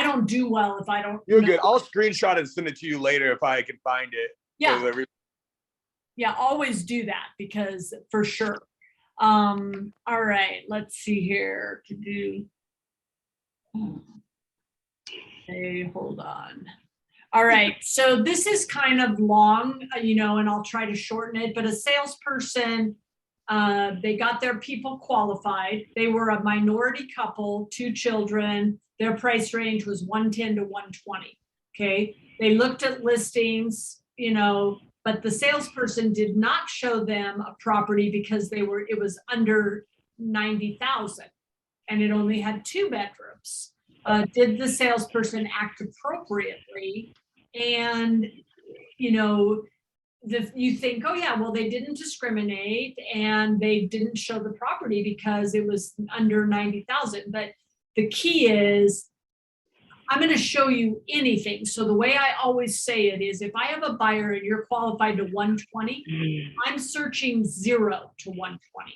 don't do well if I don't.
You're good. I'll screenshot and send it to you later if I can find it.
Yeah. Yeah, always do that because for sure. All right, let's see here to do. Okay, hold on. All right, so this is kind of long, and I'll try to shorten it, but a salesperson, they got their people qualified. They were a minority couple, 2 children. Their price range was 110 to 120. Okay, they looked at listings, but the salesperson did not show them a property because it was under 90,000 and it only had 2 bedrooms. Did the salesperson act appropriately? And, you think, oh yeah, well, they didn't discriminate and they didn't show the property because it was under 90,000. But the key is, I'm going to show you anything. So the way I always say it is, if I have a buyer and you're qualified to 120, I'm searching 0 to 120.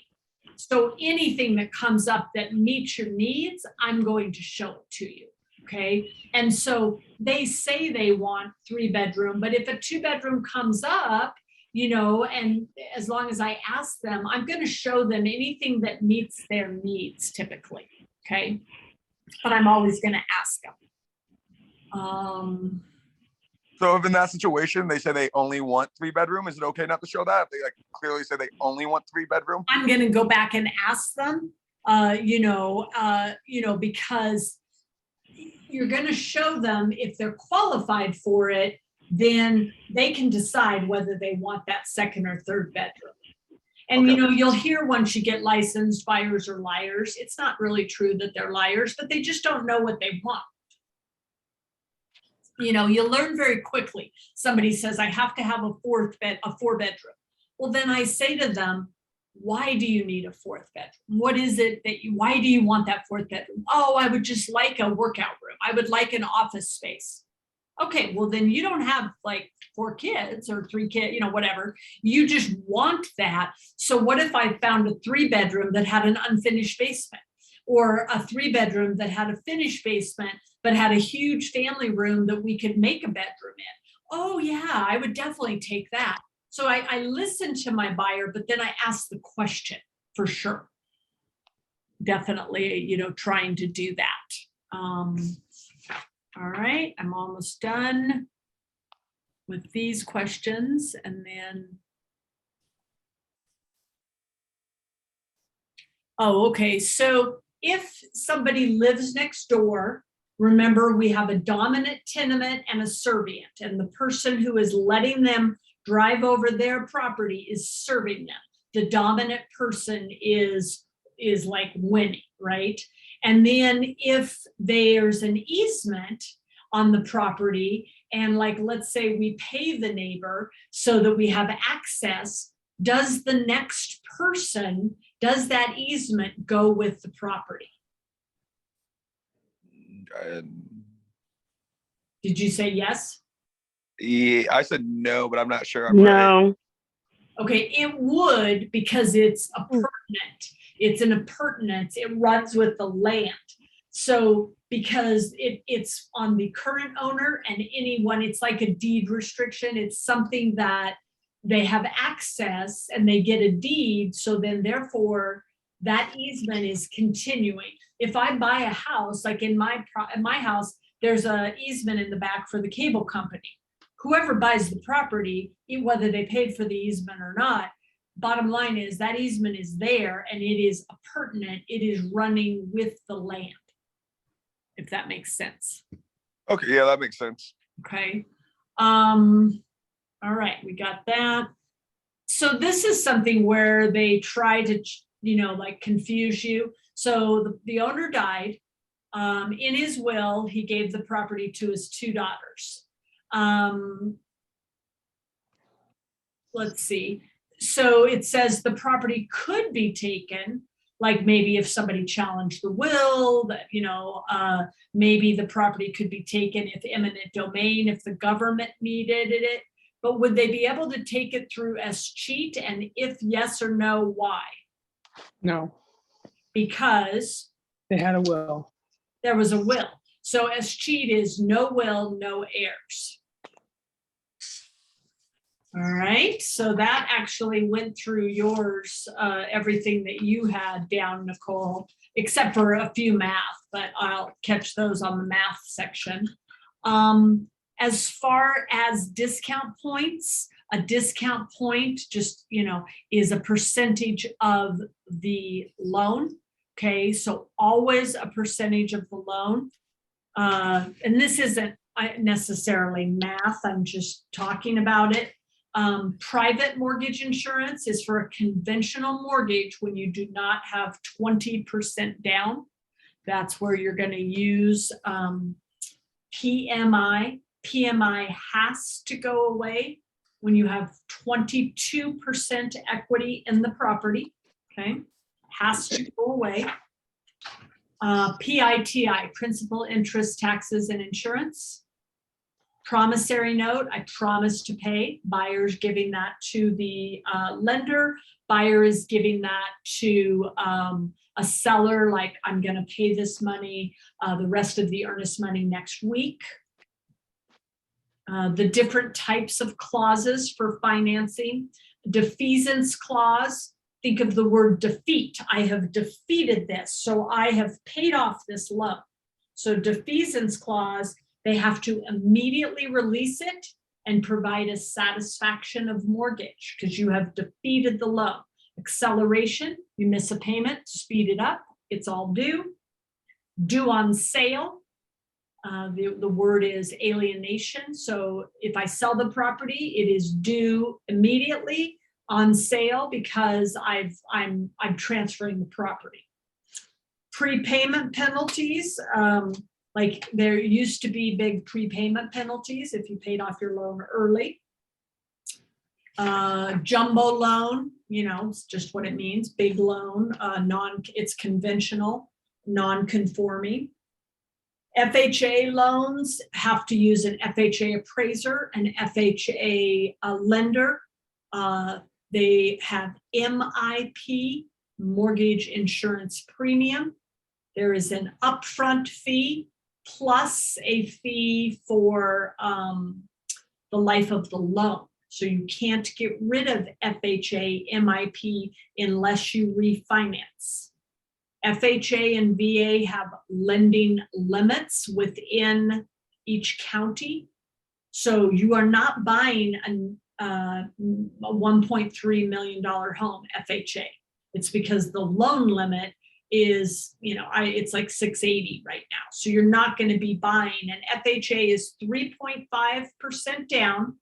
So anything that comes up that meets your needs, I'm going to show it to you. Okay. And so they say they want 3-bedroom, but if a 2-bedroom comes up, and as long as I ask them, I'm going to show them anything that meets their needs typically. Okay. But I'm always going to ask them.
So if in that situation, they say they only want 3-bedroom, is it okay not to show that? If they like clearly say they only want 3-bedroom?
I'm going to go back and ask them. because you're going to show them if they're qualified for it, then they can decide whether they want that second or third bedroom. And,
Okay.
you'll hear once you get licensed, buyers are liars. It's not really true that they're liars, but they just don't know what they want. You learn very quickly. Somebody says, I have to have a 4-bedroom. Well, then I say to them, why do you need a 4th bedroom? What is it why do you want that 4th bedroom? Oh, I would just like a workout room. I would like an office space. Okay, well then you don't have like 4 kids or 3 kids, whatever. You just want that. So what if I found a 3-bedroom that had an unfinished basement, or a 3-bedroom that had a finished basement, but had a huge family room that we could make a bedroom in? Oh yeah, I would definitely take that. So I listen to my buyer, but then I ask the question for sure. Definitely, trying to do that. All right, I'm almost done with these questions, and then. Oh, okay. So if somebody lives next door, remember we have a dominant tenement and a servient, and the person who is letting them drive over their property is serving them. The dominant person is like winning, right? And then if there's an easement on the property, and like, let's say we pay the neighbor so that we have access, does the next person, does that easement go with the property? Did you say yes?
Yeah, I said no, but I'm not sure. I'm right.
No.
Okay, it would, because it's appurtenant. It's an appurtenance. It runs with the land. So because it's on the current owner, and anyone, it's like a deed restriction. It's something that they have access and they get a deed. So then therefore that easement is continuing. If I buy a house, like in my house, there's an easement in the back for the cable company. Whoever buys the property, whether they paid for the easement or not, bottom line is that easement is there and it is appurtenant. It is running with the land, if that makes sense.
Okay, yeah, that makes sense.
Okay. All right, we got that. So this is something where they try to, like confuse you. So the owner died. In his will, he gave the property to his 2 daughters. Let's see. So it says the property could be taken, like maybe if somebody challenged the will, that, maybe the property could be taken if eminent domain, if the government needed it. But would they be able to take it through escheat? And if yes or no, why?
No,
Because
they had a will.
there was a will. So escheat is no will, no heirs. All right, so that actually went through yours, everything that you had down, Nicole, except for a few math, but I'll catch those on the math section. As far as discount points, a discount point just, is a percentage of the loan. Okay, so always a percentage of the loan. And this isn't necessarily math, I'm just talking about it. Private mortgage insurance is for a conventional mortgage when you do not have 20% down. That's where you're going to use PMI. PMI has to go away when you have 22% equity in the property. Okay, has to go away. PITI, principal, interest, taxes, and insurance. Promissory note, I promise to pay. Buyer's giving that to the lender. Buyer is giving that to a seller, like I'm going to pay this money, the rest of the earnest money next week. The different types of clauses for financing. Defeasance clause, think of the word defeat. I have defeated this, so I have paid off this loan. So defeasance clause, they have to immediately release it and provide a satisfaction of mortgage because you have defeated the loan. Acceleration, you miss a payment, speed it up. it's all due. Due on sale. The word is alienation. So if I sell the property, it is due immediately on sale because I'm transferring the property. Prepayment penalties, like there used to be big prepayment penalties if you paid off your loan early. Jumbo loan, it's just what it means, big loan, it's conventional, non-conforming. FHA loans have to use an FHA appraiser, an FHA lender. They have MIP, mortgage insurance premium. There is an upfront fee plus a fee for the life of the loan. So you can't get rid of FHA, MIP unless you refinance. FHA and VA have lending limits within each county. So you are not buying a $1.3 million home FHA. It's because the loan limit is, it's like 680 right now. So you're not going to be buying. And FHA is 3.5% down,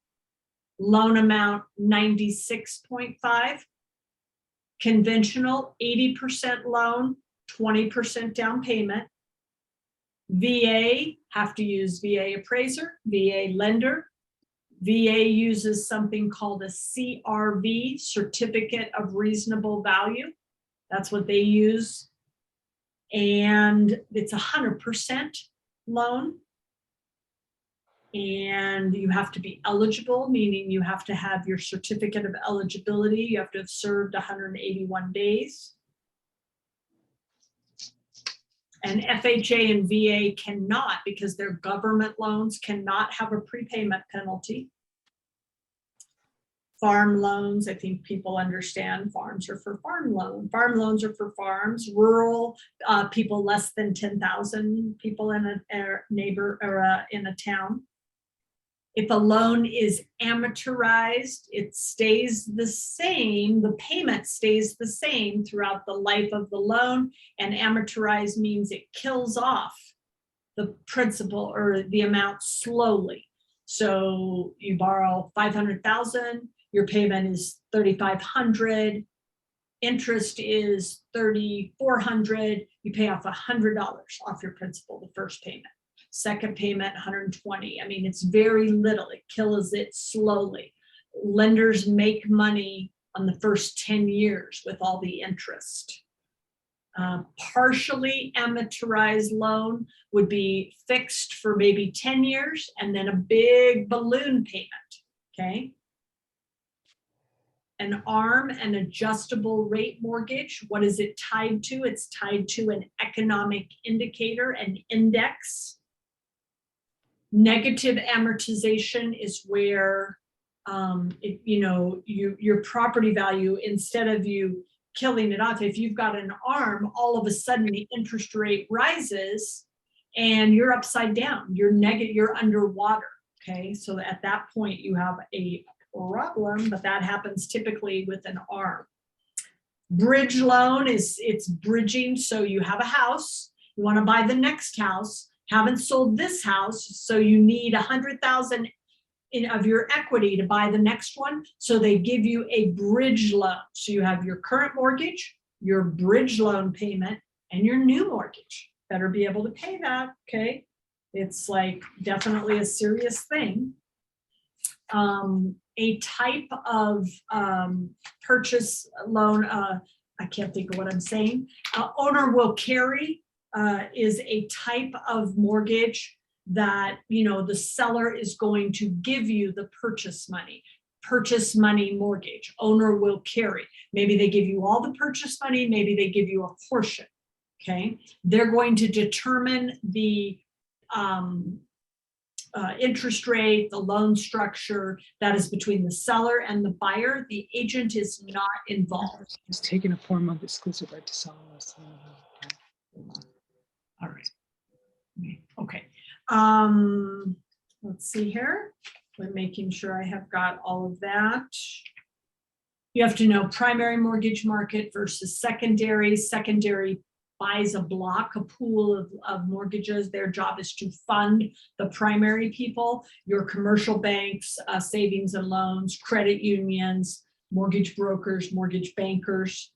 loan amount 96.5, conventional 80% loan, 20% down payment. VA have to use VA appraiser, VA lender. VA uses something called a CRV, certificate of reasonable value. That's what they use. And it's 100% loan. And you have to be eligible, meaning you have to have your certificate of eligibility. You have to have served 181 days. And FHA and VA cannot, because they're government loans, cannot have a prepayment penalty. Farm loans, I think people understand farms are for farm loans. Farm loans are for farms. Rural people less than 10,000 people in a neighbor or in a town. If a loan is amortized, it stays the same. The payment stays the same throughout the life of the loan. And amortized means it kills off the principal or the amount slowly. So you borrow 500,000, your payment is 3,500, interest is 3,400. You pay off $100 off your principal, the first payment. Second payment, 120. I mean, it's very little. It kills it slowly. Lenders make money on the first 10 years with all the interest. Partially amortized loan would be fixed for maybe 10 years and then a big balloon payment, okay? An ARM, an adjustable rate mortgage, what is it tied to? It's tied to an economic indicator, an index. Negative amortization is where your property value, instead of you killing it off, if you've got an ARM, all of a sudden the interest rate rises and you're upside down, you're underwater. Okay, so at that point you have a problem, but that happens typically with an ARM. Bridge loan it's bridging, so you have a house, you want to buy the next house, haven't sold this house, so you need 100,000 of your equity to buy the next one. So they give you a bridge loan. So you have your current mortgage, your bridge loan payment, and your new mortgage. Better be able to pay that, okay? It's like definitely a serious thing. A type of purchase loan, I can't think of what I'm saying. Owner will carry. Is a type of mortgage that the seller is going to give you the purchase money mortgage. Owner will carry. Maybe they give you all the purchase money, maybe they give you a portion. Okay, they're going to determine the interest rate, the loan structure. That is between the seller and the buyer. The agent is not involved.
It's taking a 4-month exclusive right to sell us.
All right. Okay. Let's see here. We're making sure I have got all of that. You have to know primary mortgage market versus secondary. Secondary buys a block, a pool of mortgages. Their job is to fund the primary people, your commercial banks, savings and loans, credit unions, mortgage brokers, mortgage bankers.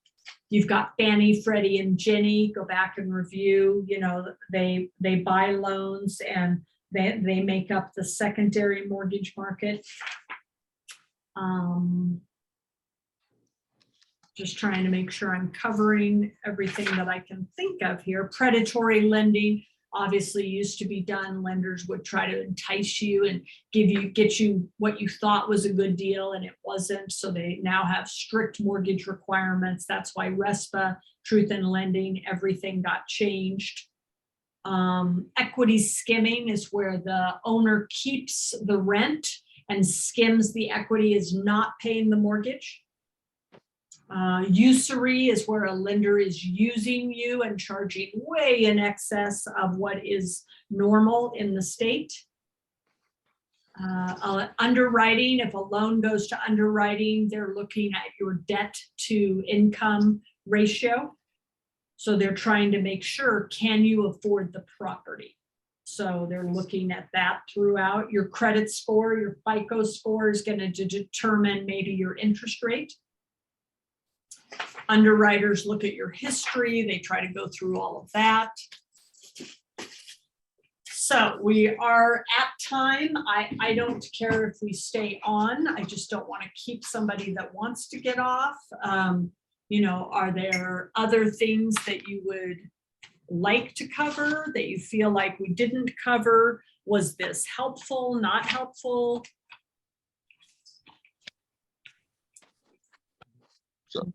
You've got Fannie, Freddie, and Ginnie. Go back and review. You know, they buy loans and they make up the secondary mortgage market. Just trying to make sure I'm covering everything that I can think of here. Predatory lending obviously used to be done. Lenders would try to entice you and get you what you thought was a good deal and it wasn't. So they now have strict mortgage requirements. That's why RESPA, Truth in Lending, everything got changed. Equity skimming is where the owner keeps the rent and skims the equity, is not paying the mortgage. Usury is where a lender is using you and charging way in excess of what is normal in the state. Underwriting, if a loan goes to underwriting, they're looking at your debt to income ratio. So they're trying to make sure, can you afford the property? So they're looking at that throughout. Your credit score, your FICO score is going to determine maybe your interest rate. Underwriters look at your history. They try to go through all of that. So we are at time. I don't care if we stay on. I just don't want to keep somebody that wants to get off. You know, are there other things that you would like to cover that you feel like we didn't cover? Was this helpful, not helpful?
So,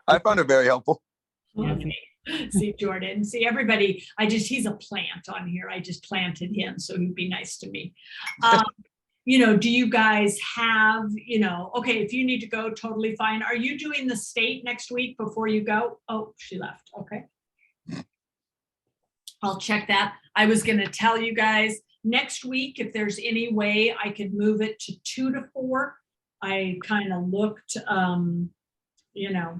I found it very helpful.
Okay. See, Jordan, see everybody, he's a plant on here. I just planted him, so he'd be nice to me. You know, do you guys have, you know, okay, if you need to go, totally fine. Are you doing the state next week before you go? Oh, she left. Okay. I'll check that. I was going to tell you guys next week, if there's any way I could move it to 2 to 4. I kind of looked, you know,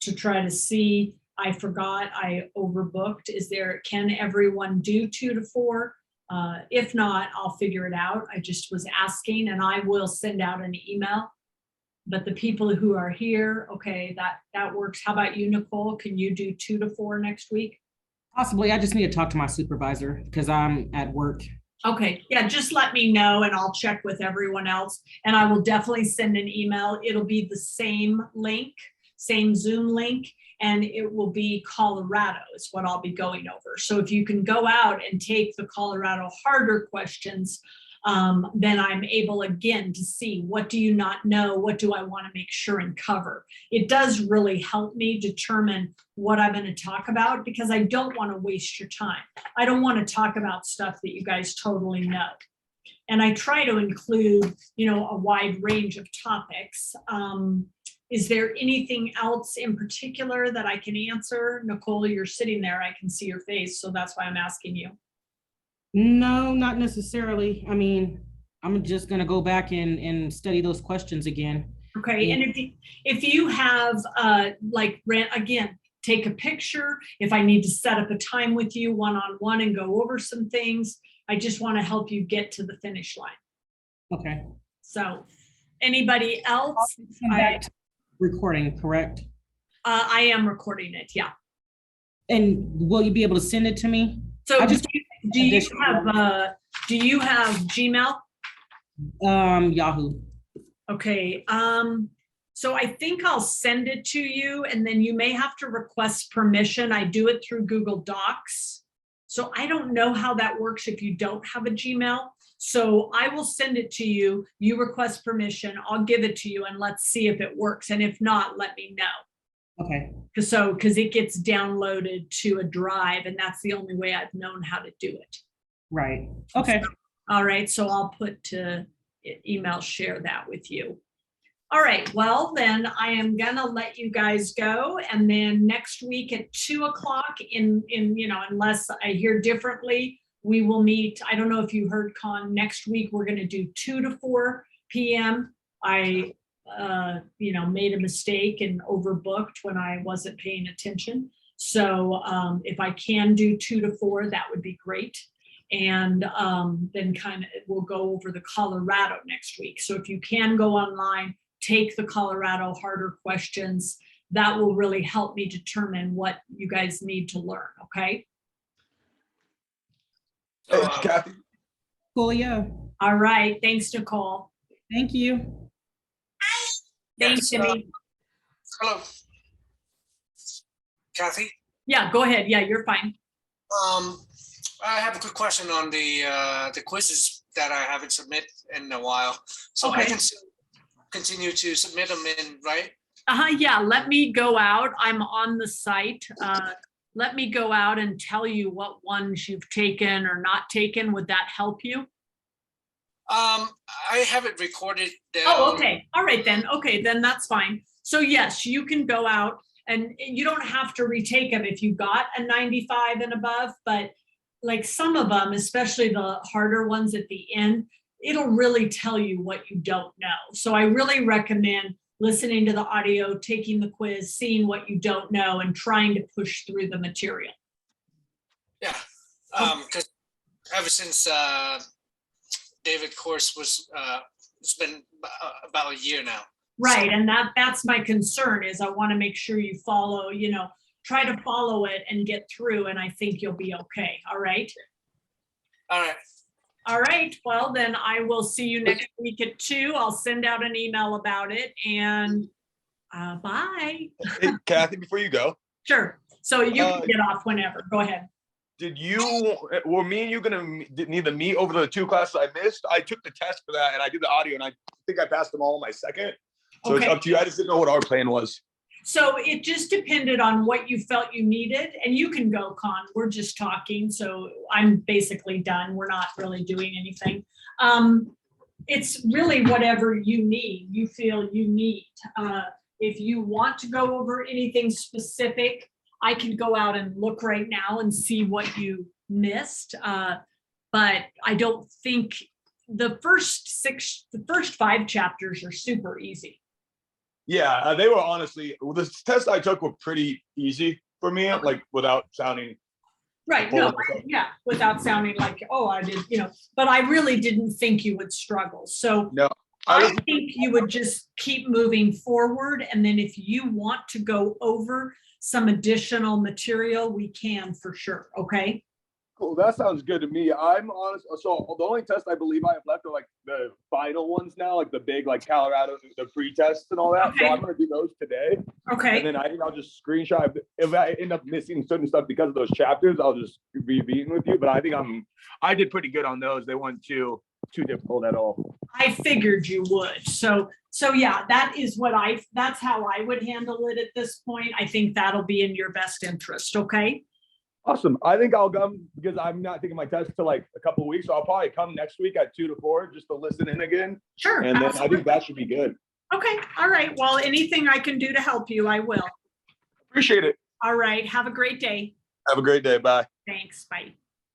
to try to see. I forgot, I overbooked. Can everyone do 2 to 4? If not, I'll figure it out. I just was asking, and I will send out an email. But the people who are here, okay, that works. How about you, Nicole? Can you do 2 to 4 next week?
Possibly. I just need to talk to my supervisor because I'm at work.
Okay, yeah, just let me know and I'll check with everyone else. And I will definitely send an email. It'll be the same link, same Zoom link, and it will be Colorado is what I'll be going over. So if you can go out and take the Colorado harder questions, then I'm able again to see, what do you not know? What do I want to make sure and cover? It does really help me determine what I'm going to talk about, because I don't want to waste your time. I don't want to talk about stuff that you guys totally know. And I try to include, you know, a wide range of topics. Is there anything else in particular that I can answer? Nicole, you're sitting there. I can see your face, so that's why I'm asking you.
No, not necessarily. I mean, I'm just gonna go back and study those questions again.
Okay, and if you have like, again, take a picture. If I need to set up a time with you one-on-one and go over some things, I just want to help you get to the finish line.
Okay.
So anybody else?
Recording, correct?
I am recording it, yeah.
And will you be able to send it to me?
So
I just
do you have Gmail?
Yahoo.
Okay, so I think I'll send it to you and then you may have to request permission. I do it through Google Docs. So I don't know how that works if you don't have a Gmail. So I will send it to you. You request permission. I'll give it to you and let's see if it works. And if not, let me know.
Okay.
Because it gets downloaded to a drive and that's the only way I've known how to do it.
Right. Okay.
All right. So I'll put to email share that with you. All right. Well, then I am going to let you guys go. And then next week at 2 o'clock in, you know, unless I hear differently, we will meet. I don't know if you heard Con, next week, we're going to do 2 to 4 p.m. I, you know, made a mistake and overbooked when I wasn't paying attention. So if I can do 2 to 4, that would be great. And then kind of we'll go over the Colorado next week. So if you can go online, take the Colorado harder questions. That will really help me determine what you guys need to learn, okay?
So,
Hey, Kathy,
Coolio.
All right, thanks, Nicole.
Thank you.
Thanks,
yes,
Jimmy.
hello. Kathy,
Yeah, go ahead. Yeah, you're fine.
I have a quick question on the quizzes that I haven't submitted in a while. So I
Okay.
can continue to submit them in, right?
Yeah, let me go out. I'm on the site. Let me go out and tell you what ones you've taken or not taken. Would that help you?
I have it recorded down.
Oh, okay. All right then. Okay, then that's fine. So yes, you can go out and you don't have to retake them if you got a 95 and above, but like some of them, especially the harder ones at the end, it'll really tell you what you don't know. So I really recommend listening to the audio, taking the quiz, seeing what you don't know, and trying to push through the material.
Yeah, because ever since David course was, it's been about a year now.
Right, and that's my concern is I want to make sure you follow, try to follow it and get through, and I think you'll be okay. All right.
All right.
All right. Well, then I will see you next week at 2. I'll send out an email about it and bye.
hey, Kathy, before you go,
Sure. So you can get off whenever. Go ahead.
were me and you gonna need to meet over the 2 classes I missed? I took the test for that and I did the audio and I think I passed them all on my second. So
Okay.
it's up to you. I just didn't know what our plan was.
So it just depended on what you felt you needed, and you can go, Con. We're just talking, so I'm basically done. We're not really doing anything. It's really whatever you need, you feel you need. If you want to go over anything specific, I can go out and look right now and see what you missed. But I don't think the first 5 chapters are super easy.
Yeah, they were honestly, the tests I took were pretty easy for me, like without sounding.
Right, no, yeah, without sounding like, oh, I did, but I really didn't think you would struggle. So
No,
I think you would just keep moving forward. And then if you want to go over some additional material, we can for sure, okay?
Cool. That sounds good to me. I'm honest. So the only test I believe I have left are like the final ones now, like the big, like Colorado, the pre-tests and all that.
Okay.
So I'm going to do those today.
Okay,
And then I think I'll just screenshot. If I end up missing certain stuff because of those chapters, I'll just be meeting with you. But I think I did pretty good on those. They weren't too difficult at all.
I figured you would. So yeah, that's how I would handle it at this point. I think that'll be in your best interest, okay?
Awesome. I think I'll come because I'm not taking my test till like a couple of weeks. So I'll probably come next week at 2 to 4 just to listen in again.
Sure.
And then I
absolutely.
think that should be good.
Okay, all right. Well, anything I can do to help you, I will.
Appreciate it.
All right, have a great day.
Have a great day. Bye.
Thanks, bye.